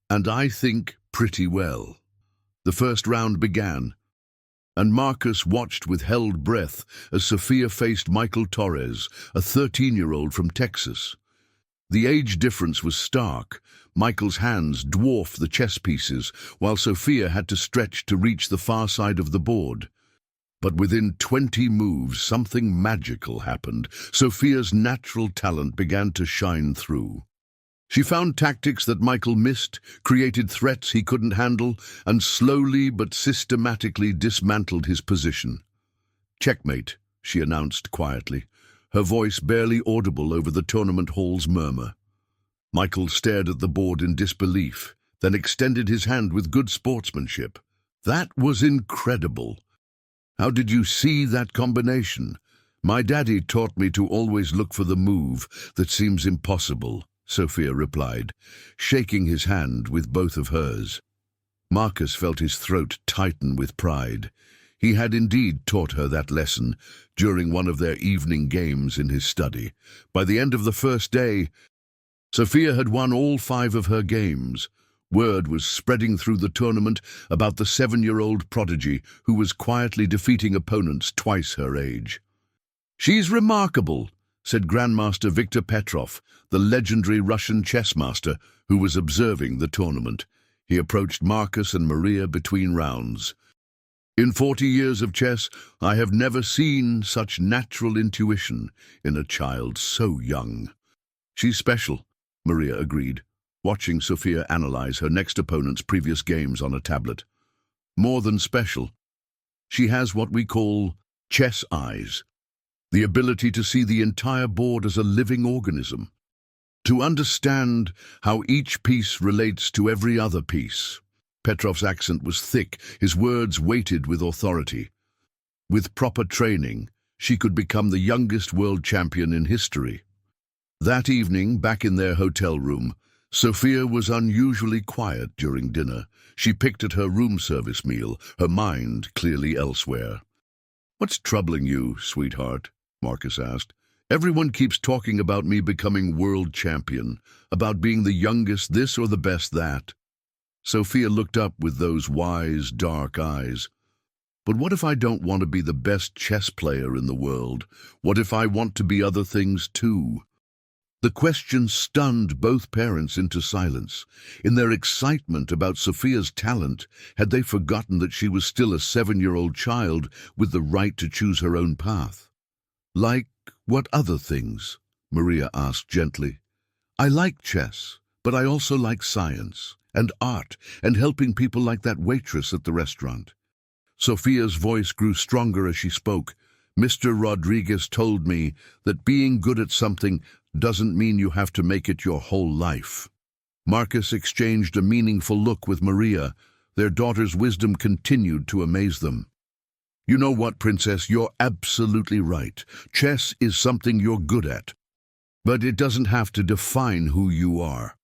"And I think pretty well." The first round began, and Marcus watched with held breath as Sophia faced Michael Torres, a 13-year-old from Texas. The age difference was stark. Michael's hands dwarfed the chess pieces, while Sophia had to stretch to reach the far side of the board. But within 20 moves, something magical happened. Sophia's natural talent began to shine through. She found tactics that Michael missed, created threats he couldn't handle, and slowly but systematically dismantled his position. "Checkmate," she announced quietly, her voice barely audible over the tournament hall's murmur. Michael stared at the board in disbelief, then extended his hand with good sportsmanship. "That was incredible. How did you see that combination?" "My daddy taught me to always look for the move that seems impossible," Sophia replied, shaking his hand with both of hers. Marcus felt his throat tighten with pride. He had indeed taught her that lesson during one of their evening games in his study. By the end of the first day, Sophia had won all 5 of her games. Word was spreading through the tournament about the 7-year-old prodigy who was quietly defeating opponents twice her age. "She's remarkable," said Grandmaster Viktor Petrov, the legendary Russian chess master who was observing the tournament. He approached Marcus and Maria between rounds. "In 40 years of chess, I have never seen such natural intuition in a child so young." "She's special," Maria agreed, watching Sophia analyze her next opponent's previous games on a tablet. "More than special. She has what we call chess eyes, the ability to see the entire board as a living organism, to understand how each piece relates to every other piece." Petrov's accent was thick, his words weighted with authority. "With proper training, she could become the youngest world champion in history." That evening, back in their hotel room, Sophia was unusually quiet during dinner. She picked at her room service meal, her mind clearly elsewhere. "What's troubling you, sweetheart?" Marcus asked. "Everyone keeps talking about me becoming world champion, about being the youngest this or the best that." Sophia looked up with those wise, dark eyes. "But what if I don't want to be the best chess player in the world? What if I want to be other things too?" The question stunned both parents into silence. In their excitement about Sophia's talent, had they forgotten that she was still a 7-year-old child with the right to choose her own path? "Like what other things?" Maria asked gently. "I like chess, but I also like science and art and helping people like that waitress at the restaurant." Sophia's voice grew stronger as she spoke. "Mr. Rodriguez told me that being good at something doesn't mean you have to make it your whole life." Marcus exchanged a meaningful look with Maria. Their daughter's wisdom continued to amaze them. "You know what, Princess, you're absolutely right. Chess is something you're good at, but it doesn't have to define who you are.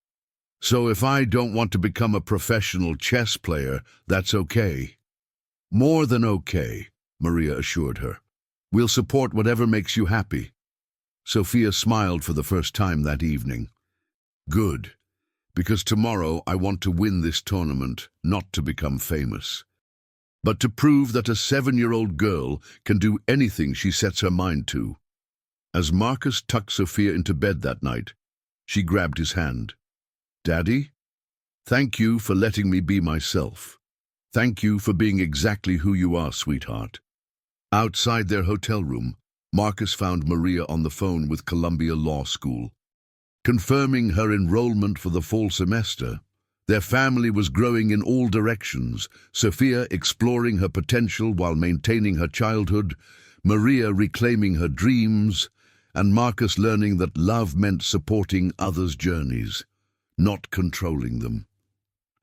So if I don't want to become a professional chess player, that's okay." "More than okay," Maria assured her. "We'll support whatever makes you happy." Sophia smiled for the first time that evening. "Good, because tomorrow I want to win this tournament, not to become famous, but to prove that a 7-year-old girl can do anything she sets her mind to." As Marcus tucked Sophia into bed that night, she grabbed his hand. "Daddy, thank you for letting me be myself. Thank you for being exactly who you are, sweetheart." Outside their hotel room, Marcus found Maria on the phone with Columbia Law School. Confirming her enrollment for the fall semester, Their family was growing in all directions, Sophia exploring her potential while maintaining her childhood, Maria reclaiming her dreams, and Marcus learning that love meant supporting others' journeys, not controlling them.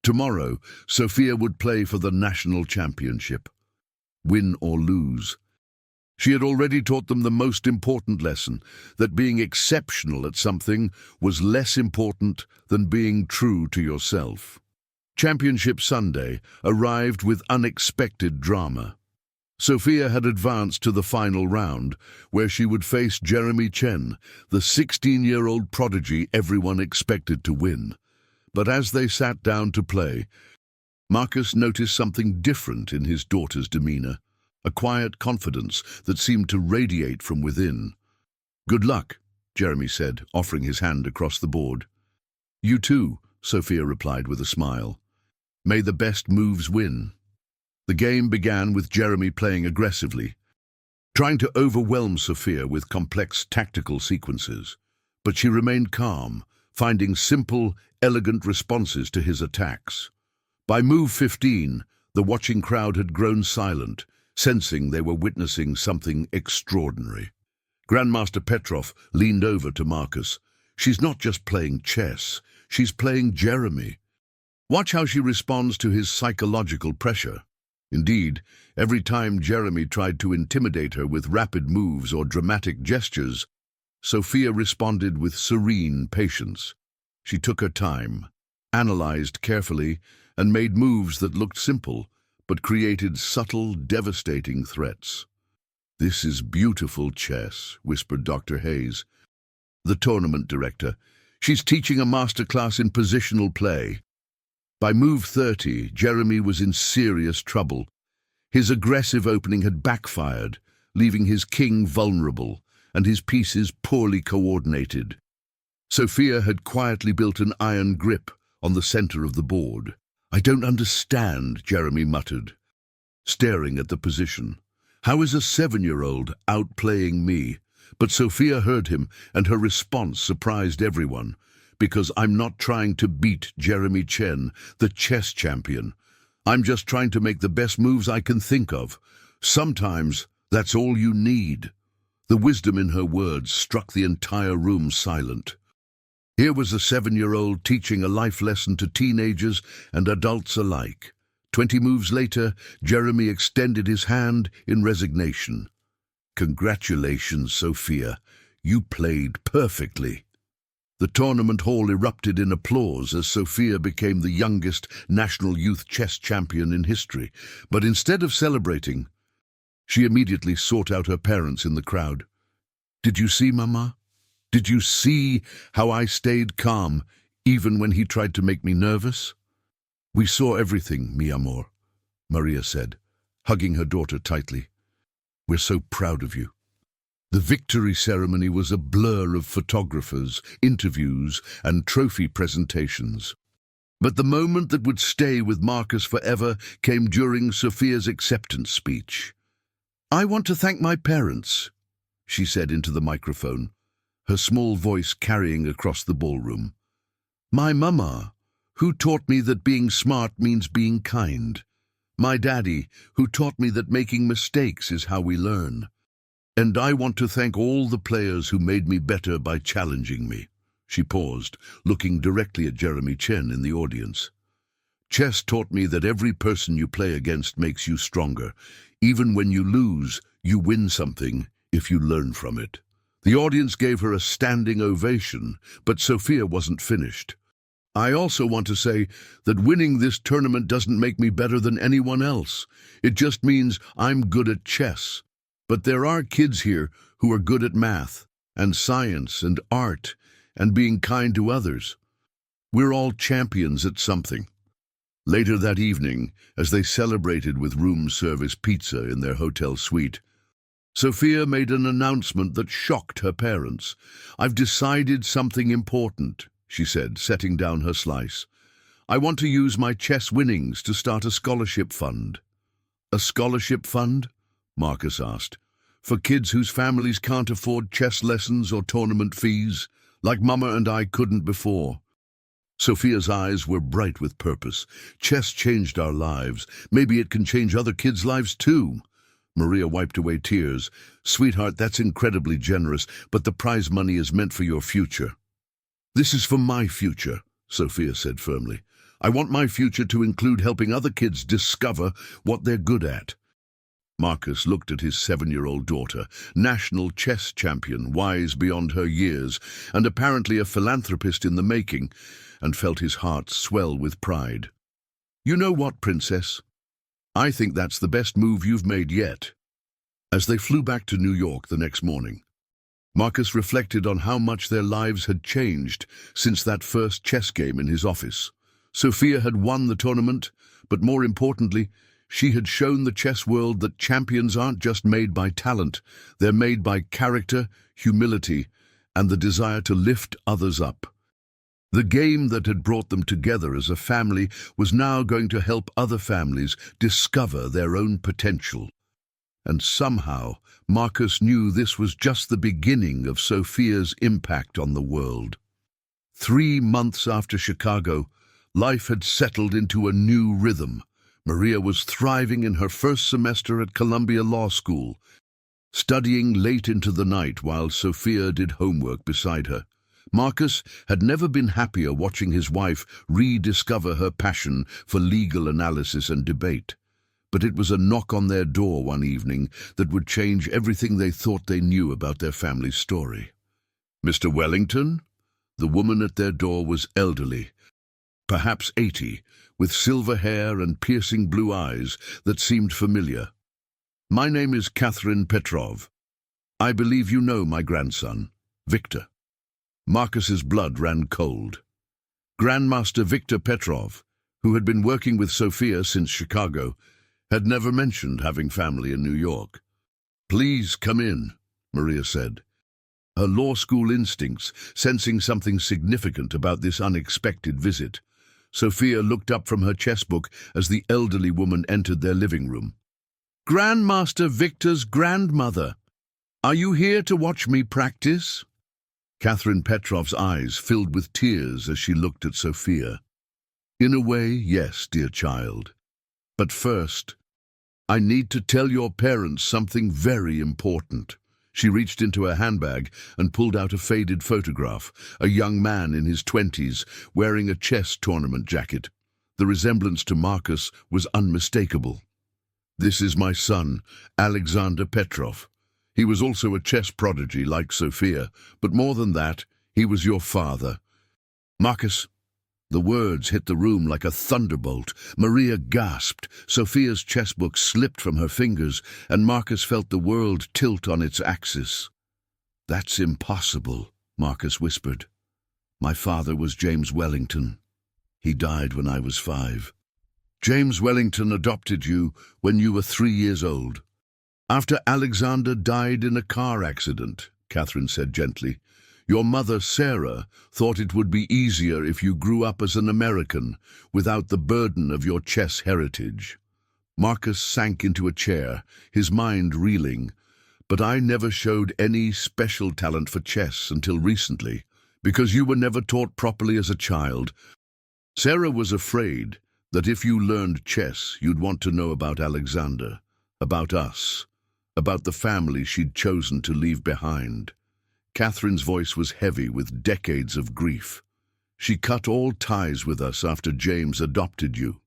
Tomorrow, Sophia would play for the national championship. Win or lose. She had already taught them the most important lesson, that being exceptional at something was less important than being true to yourself. Championship Sunday arrived with unexpected drama. Sophia had advanced to the final round, where she would face Jeremy Chen, the 16-year-old prodigy everyone expected to win. But as they sat down to play, Marcus noticed something different in his daughter's demeanor, a quiet confidence that seemed to radiate from within. "Good luck," Jeremy said, offering his hand across the board. "You too," Sophia replied with a smile. "May the best moves win." The game began with Jeremy playing aggressively, trying to overwhelm Sophia with complex tactical sequences. But she remained calm, finding simple, elegant responses to his attacks. By move 15, the watching crowd had grown silent, sensing they were witnessing something extraordinary. Grandmaster Petrov leaned over to Marcus. "She's not just playing chess, she's playing Jeremy. Watch how she responds to his psychological pressure." Indeed, every time Jeremy tried to intimidate her with rapid moves or dramatic gestures, Sophia responded with serene patience. She took her time, analyzed carefully, and made moves that looked simple, but created subtle, devastating threats. "This is beautiful chess," whispered Dr. Hayes, the tournament director. "She's teaching a masterclass in positional play." By move 30, Jeremy was in serious trouble. His aggressive opening had backfired, leaving his king vulnerable and his pieces poorly coordinated. Sophia had quietly built an iron grip on the center of the board. "I don't understand," Jeremy muttered, staring at the position. "How is a 7-year-old outplaying me?" But Sophia heard him, and her response surprised everyone. "Because I'm not trying to beat Jeremy Chen, the chess champion. I'm just trying to make the best moves I can think of. Sometimes that's all you need." The wisdom in her words struck the entire room silent. Here was a 7-year-old teaching a life lesson to teenagers and adults alike. 20 moves later, Jeremy extended his hand in resignation. "Congratulations, Sophia. You played perfectly." The tournament hall erupted in applause as Sophia became the youngest national youth chess champion in history. But instead of celebrating, she immediately sought out her parents in the crowd. "Did you see, Mama? Did you see how I stayed calm, even when he tried to make me nervous?" "We saw everything, mi amor," Maria said, hugging her daughter tightly. "We're so proud of you." The victory ceremony was a blur of photographers, interviews, and trophy presentations. But the moment that would stay with Marcus forever came during Sophia's acceptance speech. "I want to thank my parents," she said into the microphone, her small voice carrying across the ballroom. "My mama, who taught me that being smart means being kind. My daddy, who taught me that making mistakes is how we learn. And I want to thank all the players who made me better by challenging me." She paused, looking directly at Jeremy Chen in the audience. "Chess taught me that every person you play against makes you stronger. Even when you lose, you win something if you learn from it." The audience gave her a standing ovation, but Sophia wasn't finished. "I also want to say that winning this tournament doesn't make me better than anyone else. It just means I'm good at chess. But there are kids here who are good at math and science and art and being kind to others. We're all champions at something." Later that evening, as they celebrated with room service pizza in their hotel suite, Sophia made an announcement that shocked her parents. "I've decided something important," she said, setting down her slice. "I want to use my chess winnings to start a scholarship fund." "A scholarship fund?" Marcus asked. "For kids whose families can't afford chess lessons or tournament fees, like Mama and I couldn't before." Sophia's eyes were bright with purpose. Chess changed our lives. Maybe it can change other kids' lives too. Maria wiped away tears. Sweetheart, that's incredibly generous, but the prize money is meant for your future. This is for my future, Sophia said firmly. I want my future to include helping other kids discover what they're good at. Marcus looked at his 7-year-old daughter, national chess champion, wise beyond her years, and apparently a philanthropist in the making, and felt his heart swell with pride. You know what, Princess? I think that's the best move you've made yet. As they flew back to New York the next morning, Marcus reflected on how much their lives had changed since that first chess game in his office. Sophia had won the tournament, but more importantly, she had shown the chess world that champions aren't just made by talent, they're made by character, humility, and the desire to lift others up. The game that had brought them together as a family was now going to help other families discover their own potential. And somehow, Marcus knew this was just the beginning of Sophia's impact on the world. 3 months after Chicago, life had settled into a new rhythm. Maria was thriving in her first semester at Columbia Law School, studying late into the night while Sophia did homework beside her. Marcus had never been happier watching his wife rediscover her passion for legal analysis and debate. But it was a knock on their door one evening that would change everything they thought they knew about their family's story. Mr. Wellington? The woman at their door was elderly, perhaps 80, with silver hair and piercing blue eyes that seemed familiar. My name is Catherine Petrov. I believe you know my grandson, Victor. Marcus's blood ran cold. Grandmaster Victor Petrov, who had been working with Sophia since Chicago, had never mentioned having family in New York. Please come in, Maria said, her law school instincts sensing something significant about this unexpected visit. Sophia looked up from her chessbook as the elderly woman entered their living room. Grandmaster Victor's grandmother, are you here to watch me practice? Catherine Petrov's eyes filled with tears as she looked at Sophia. In a way, yes, dear child. But first, I need to tell your parents something very important. She reached into her handbag and pulled out a faded photograph, a young man in his 20s wearing a chess tournament jacket. The resemblance to Marcus was unmistakable. This is my son, Alexander Petrov. He was also a chess prodigy like Sophia, but more than that, he was your father. Marcus. The words hit the room like a thunderbolt. Maria gasped. Sophia's chessbook slipped from her fingers, and Marcus felt the world tilt on its axis. That's impossible, Marcus whispered. My father was James Wellington. He died when I was 5. James Wellington adopted you when you were 3 years old. After Alexander died in a car accident, Catherine said gently, your mother, Sarah, thought it would be easier if you grew up as an American, without the burden of your chess heritage. Marcus sank into a chair, his mind reeling. But I never showed any special talent for chess until recently, because you were never taught properly as a child. Sarah was afraid that if you learned chess, you'd want to know about Alexander, about us, about the family she'd chosen to leave behind. Catherine's voice was heavy with decades of grief. She cut all ties with us after James adopted you.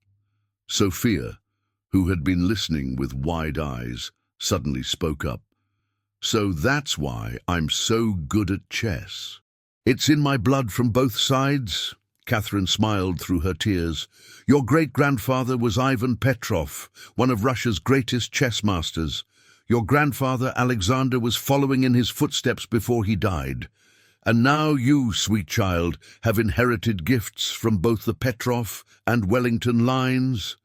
Sophia, who had been listening with wide eyes, suddenly spoke up. So that's why I'm so good at chess. It's in my blood from both sides. Catherine smiled through her tears. Your great-grandfather was Ivan Petrov, one of Russia's greatest chess masters. Your grandfather, Alexander, was following in his footsteps before he died. And now you, sweet child, have inherited gifts from both the Petrov and Wellington lines.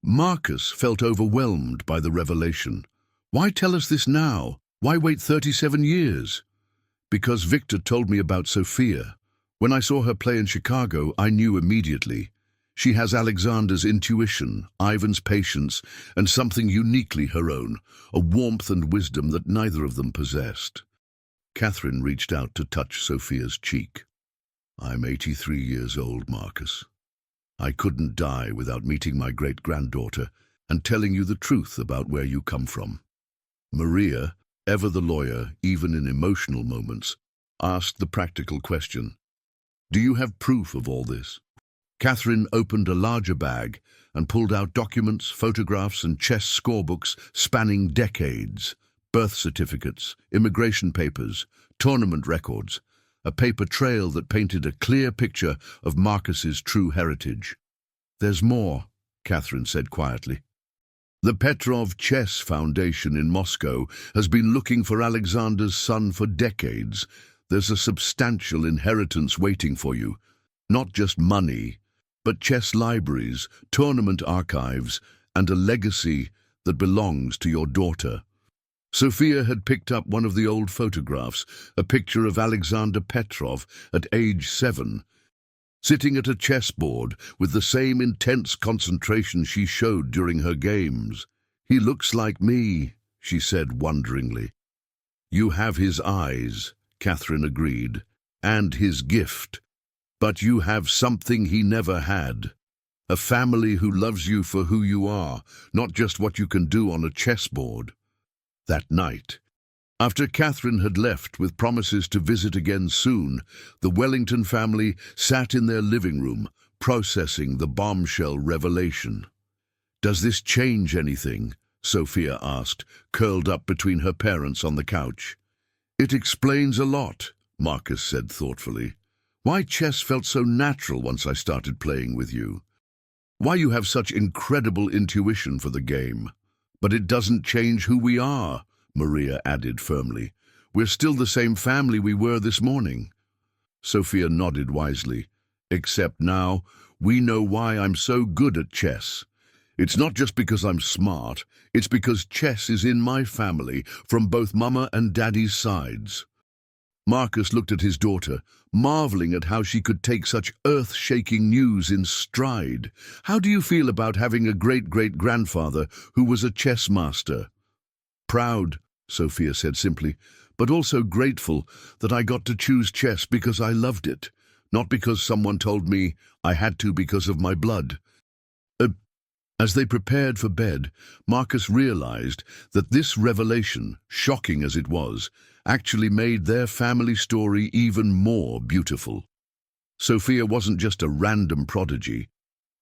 Marcus felt overwhelmed by the revelation. Why tell us this now? Why wait 37 years? Because Victor told me about Sophia. When I saw her play in Chicago, I knew immediately. She has Alexander's intuition, Ivan's patience, and something uniquely her own, a warmth and wisdom that neither of them possessed. Catherine reached out to touch Sophia's cheek. I'm 83 years old, Marcus. I couldn't die without meeting my great-granddaughter and telling you the truth about where you come from. Maria, ever the lawyer, even in emotional moments, asked the practical question. Do you have proof of all this? Catherine opened a larger bag and pulled out documents, photographs, and chess scorebooks spanning decades, birth certificates, immigration papers, tournament records, a paper trail that painted a clear picture of Marcus's true heritage. There's more, Catherine said quietly. The Petrov Chess Foundation in Moscow has been looking for Alexander's son for decades. There's a substantial inheritance waiting for you. Not just money, but chess libraries, tournament archives, and a legacy that belongs to your daughter. Sophia had picked up one of the old photographs, a picture of Alexander Petrov at age 7, sitting at a chessboard with the same intense concentration she showed during her games. He looks like me, she said wonderingly. You have his eyes, Catherine agreed, and his gift. But you have something he never had. A family who loves you for who you are, not just what you can do on a chessboard. That night, after Catherine had left with promises to visit again soon, the Wellington family sat in their living room, processing the bombshell revelation. Does this change anything? Sophia asked, curled up between her parents on the couch. It explains a lot, Marcus said thoughtfully. Why chess felt so natural once I started playing with you. Why you have such incredible intuition for the game. But it doesn't change who we are, Maria added firmly. We're still the same family we were this morning. Sophia nodded wisely. Except now, we know why I'm so good at chess. It's not just because I'm smart, it's because chess is in my family from both Mama and Daddy's sides. Marcus looked at his daughter, marveling at how she could take such earth-shaking news in stride. How do you feel about having a great-great-grandfather who was a chess master? Proud, Sophia said simply, but also grateful that I got to choose chess because I loved it, not because someone told me I had to because of my blood. As they prepared for bed, Marcus realized that this revelation, shocking as it was, actually made their family story even more beautiful. Sophia wasn't just a random prodigy.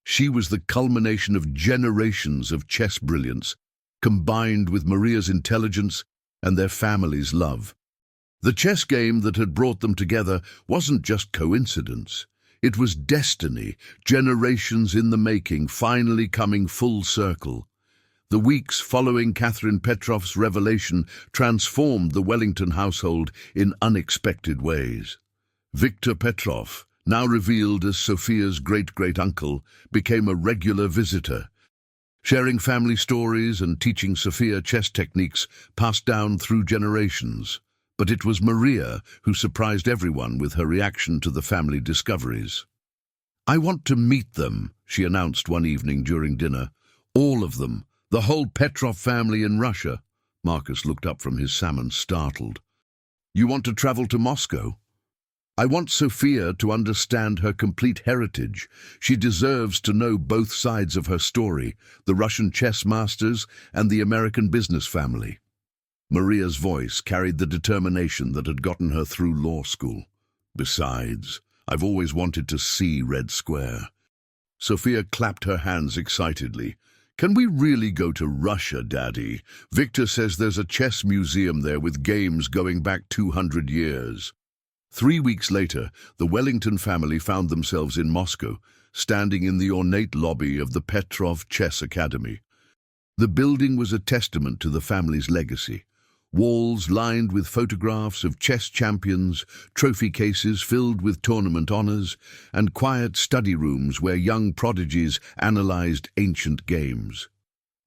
She was the culmination of generations of chess brilliance, combined with Maria's intelligence and their family's love. The chess game that had brought them together wasn't just coincidence. It was destiny, generations in the making, finally coming full circle. The weeks following Catherine Petrov's revelation transformed the Wellington household in unexpected ways. Victor Petrov, now revealed as Sophia's great-great-uncle, became a regular visitor, sharing family stories and teaching Sophia chess techniques passed down through generations. But it was Maria who surprised everyone with her reaction to the family discoveries. I want to meet them, she announced one evening during dinner. All of them, the whole Petrov family in Russia. Marcus looked up from his salmon, startled. You want to travel to Moscow? I want Sophia to understand her complete heritage. She deserves to know both sides of her story, the Russian chess masters and the American business family. Maria's voice carried the determination that had gotten her through law school. Besides, I've always wanted to see Red Square. Sophia clapped her hands excitedly. Can we really go to Russia, Daddy? Victor says there's a chess museum there with games going back 200 years. 3 weeks later, the Wellington family found themselves in Moscow, standing in the ornate lobby of the Petrov Chess Academy. The building was a testament to the family's legacy. Walls lined with photographs of chess champions, trophy cases filled with tournament honors, and quiet study rooms where young prodigies analyzed ancient games.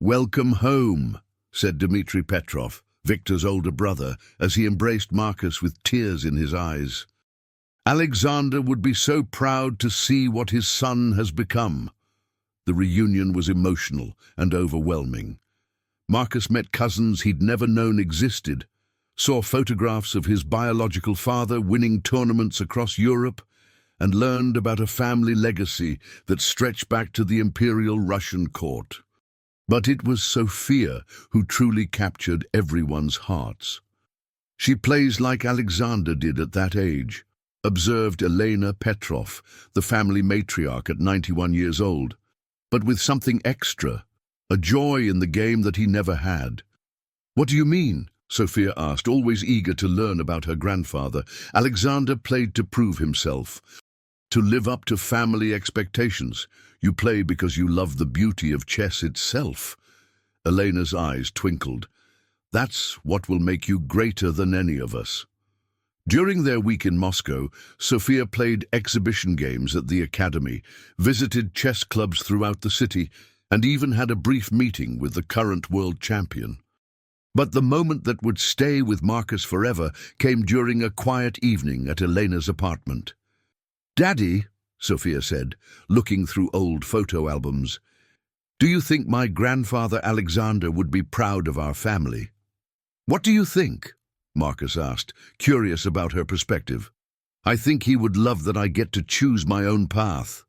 Welcome home, said Dmitri Petrov, Victor's older brother, as he embraced Marcus with tears in his eyes. Alexander would be so proud to see what his son has become. The reunion was emotional and overwhelming. Marcus met cousins he'd never known existed, saw photographs of his biological father winning tournaments across Europe, and learned about a family legacy that stretched back to the Imperial Russian court. But it was Sophia who truly captured everyone's hearts. She plays like Alexander did at that age, observed Elena Petrov, the family matriarch at 91 years old, but with something extra, a joy in the game that he never had. "What do you mean?" Sophia asked, always eager to learn about her grandfather. "Alexander played to prove himself, to live up to family expectations. You play because you love the beauty of chess itself." Elena's eyes twinkled. "That's what will make you greater than any of us." During their week in Moscow, Sophia played exhibition games at the academy, visited chess clubs throughout the city, and even had a brief meeting with the current world champion. But the moment that would stay with Marcus forever came during a quiet evening at Elena's apartment. "Daddy," Sophia said, looking through old photo albums, "do you think my grandfather Alexander would be proud of our family?" "What do you think?" Marcus asked, curious about her perspective. "I think he would love that I get to choose my own path.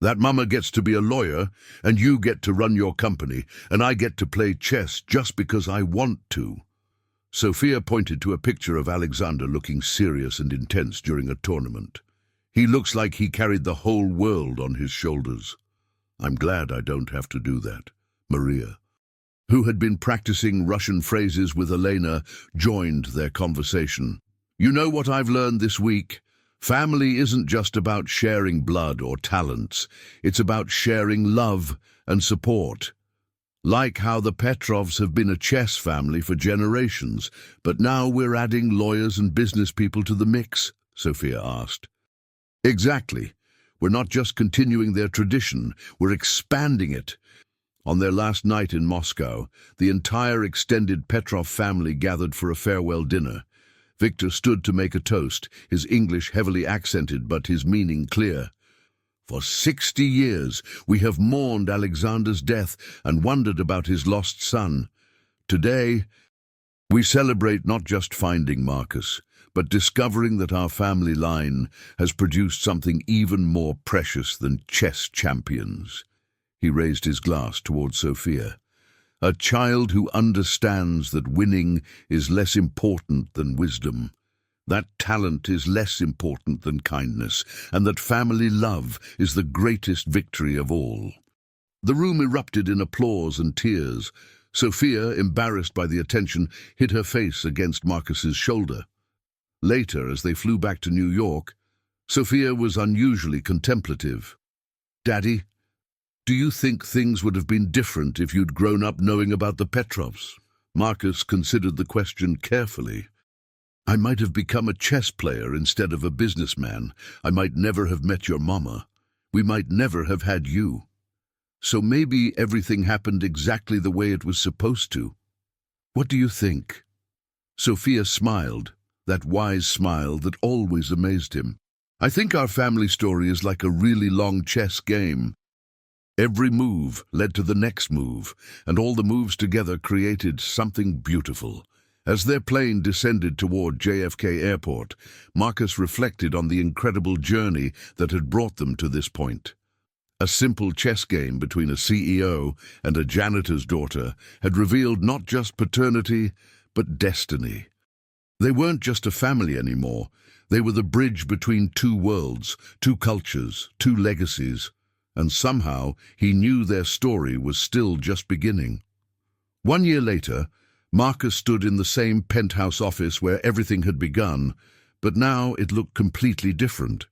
That Mama gets to be a lawyer, and you get to run your company, and I get to play chess just because I want to." Sophia pointed to a picture of Alexander looking serious and intense during a tournament. "He looks like he carried the whole world on his shoulders." "I'm glad I don't have to do that." Maria, who had been practicing Russian phrases with Elena, joined their conversation. "You know what I've learned this week? Family isn't just about sharing blood or talents. It's about sharing love and support. Like how the Petrovs have been a chess family for generations, but now we're adding lawyers and business people to the mix," Sophia asked. "Exactly. We're not just continuing their tradition, we're expanding it." On their last night in Moscow, the entire extended Petrov family gathered for a farewell dinner. Victor stood to make a toast, his English heavily accented but his meaning clear. "For 60 years we have mourned Alexander's death and wondered about his lost son. Today we celebrate not just finding Marcus, but discovering that our family line has produced something even more precious than chess champions." He raised his glass toward Sophia. "A child who understands that winning is less important than wisdom, that talent is less important than kindness, and that family love is the greatest victory of all." The room erupted in applause and tears. Sophia, embarrassed by the attention, hid her face against Marcus's shoulder. Later, as they flew back to New York, Sophia was unusually contemplative. "Daddy, do you think things would have been different if you'd grown up knowing about the Petrovs?" Marcus considered the question carefully. "I might have become a chess player instead of a businessman. I might never have met your mama. We might never have had you. So maybe everything happened exactly the way it was supposed to. What do you think?" Sophia smiled, that wise smile that always amazed him. "I think our family story is like a really long chess game. Every move led to the next move, and all the moves together created something beautiful." As their plane descended toward JFK Airport, Marcus reflected on the incredible journey that had brought them to this point. A simple chess game between a CEO and a janitor's daughter had revealed not just paternity, but destiny. They weren't just a family anymore. They were the bridge between two worlds, two cultures, two legacies. And somehow he knew their story was still just beginning. 1 year later, Marcus stood in the same penthouse office where everything had begun, but now it looked completely different.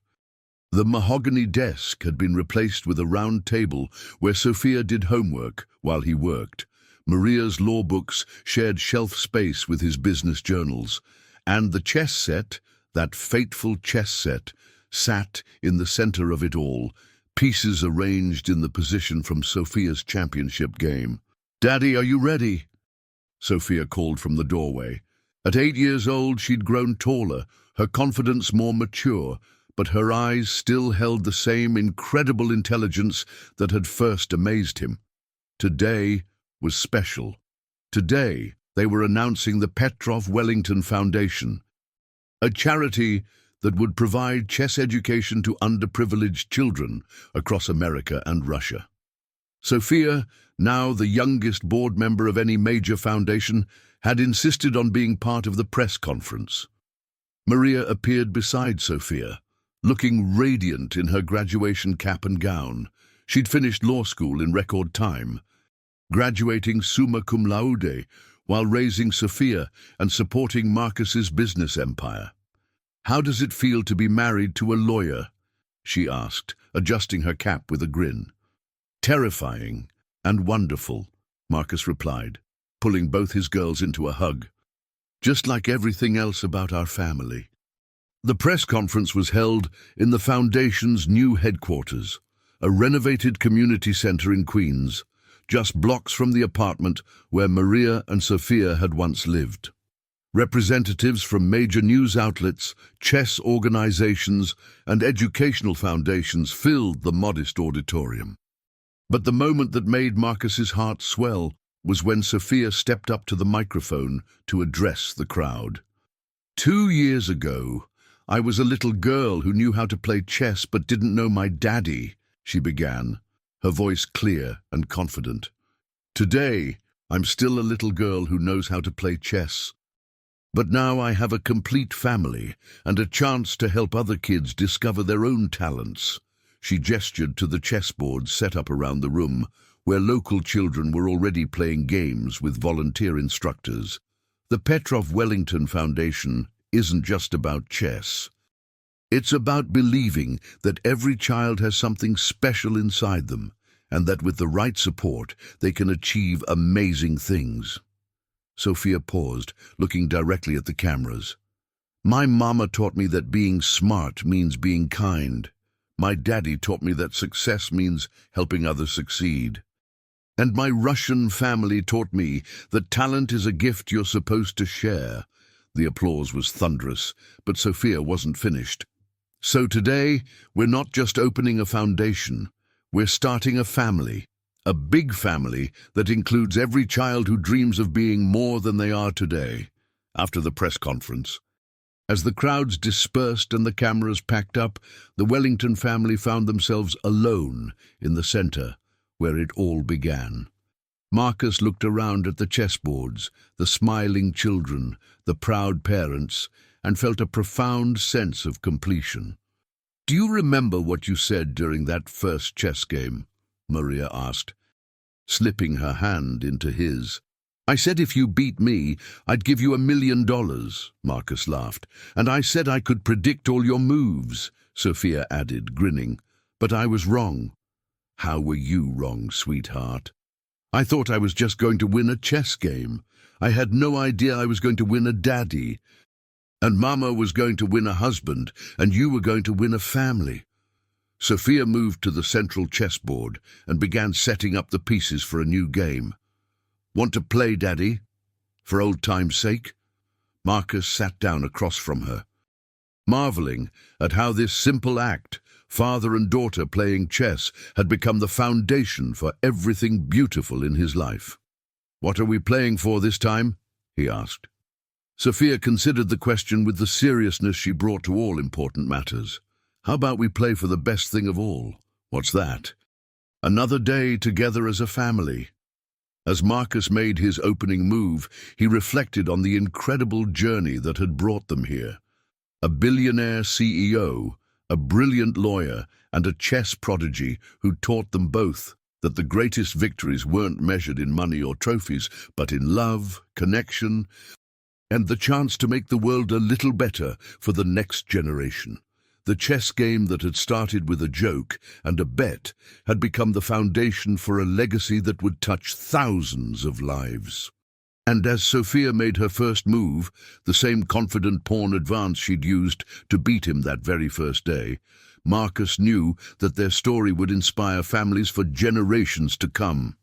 The mahogany desk had been replaced with a round table where Sophia did homework while he worked. Maria's law books shared shelf space with his business journals, and the chess set, that fateful chess set, sat in the center of it all, pieces arranged in the position from Sophia's championship game. "Daddy, are you ready?" Sophia called from the doorway. At 8 years old, she'd grown taller, her confidence more mature, but her eyes still held the same incredible intelligence that had first amazed him. Today was special. Today, they were announcing the Petrov Wellington Foundation, a charity that would provide chess education to underprivileged children across America and Russia. Sophia, now the youngest board member of any major foundation, had insisted on being part of the press conference. Maria appeared beside Sophia, looking radiant in her graduation cap and gown. She'd finished law school in record time, graduating summa cum laude while raising Sophia and supporting Marcus's business empire. "How does it feel to be married to a lawyer?" she asked, adjusting her cap with a grin. "Terrifying and wonderful," Marcus replied, pulling both his girls into a hug. "Just like everything else about our family." The press conference was held in the Foundation's new headquarters, a renovated community center in Queens, just blocks from the apartment where Maria and Sophia had once lived. Representatives from major news outlets, chess organizations, and educational foundations filled the modest auditorium. But the moment that made Marcus's heart swell was when Sophia stepped up to the microphone to address the crowd. 2 years ago, I was a little girl who knew how to play chess but didn't know my daddy," she began, her voice clear and confident. "Today, I'm still a little girl who knows how to play chess. But now I have a complete family and a chance to help other kids discover their own talents." She gestured to the chessboards set up around the room, where local children were already playing games with volunteer instructors. The Petrov Wellington Foundation isn't just about chess. It's about believing that every child has something special inside them, and that with the right support, they can achieve amazing things. Sophia paused, looking directly at the cameras. "My mama taught me that being smart means being kind. My daddy taught me that success means helping others succeed. And my Russian family taught me that talent is a gift you're supposed to share." The applause was thunderous, but Sophia wasn't finished. "So today, we're not just opening a foundation, we're starting a family. A big family that includes every child who dreams of being more than they are today." After the press conference, as the crowds dispersed and the cameras packed up, the Wellington family found themselves alone in the center, where it all began. Marcus looked around at the chessboards, the smiling children, the proud parents, and felt a profound sense of completion. "Do you remember what you said during that first chess game?" Maria asked, slipping her hand into his. "I said if you beat me, I'd give you $1 million, Marcus laughed. "And I said I could predict all your moves," Sophia added, grinning. "But I was wrong." "How were you wrong, sweetheart?" "I thought I was just going to win a chess game. I had no idea I was going to win a daddy. And Mama was going to win a husband, and you were going to win a family." Sophia moved to the central chessboard and began setting up the pieces for a new game. "Want to play, Daddy? For old time's sake?" Marcus sat down across from her, marveling at how this simple act, father and daughter playing chess, had become the foundation for everything beautiful in his life. "What are we playing for this time?" he asked. Sophia considered the question with the seriousness she brought to all important matters. "How about we play for the best thing of all?" "What's that?" "Another day together as a family." As Marcus made his opening move, he reflected on the incredible journey that had brought them here. A billionaire CEO, a brilliant lawyer, and a chess prodigy who taught them both that the greatest victories weren't measured in money or trophies, but in love, connection, and the chance to make the world a little better for the next generation. The chess game that had started with a joke and a bet had become the foundation for a legacy that would touch thousands of lives. And as Sophia made her first move, the same confident pawn advance she'd used to beat him that very first day, Marcus knew that their story would inspire families for generations to come.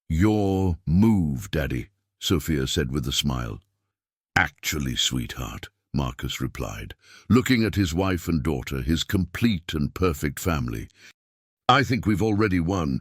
"Your move, Daddy," Sophia said with a smile. "Actually, sweetheart," Marcus replied, looking at his wife and daughter, his complete and perfect family, "I think we've already won.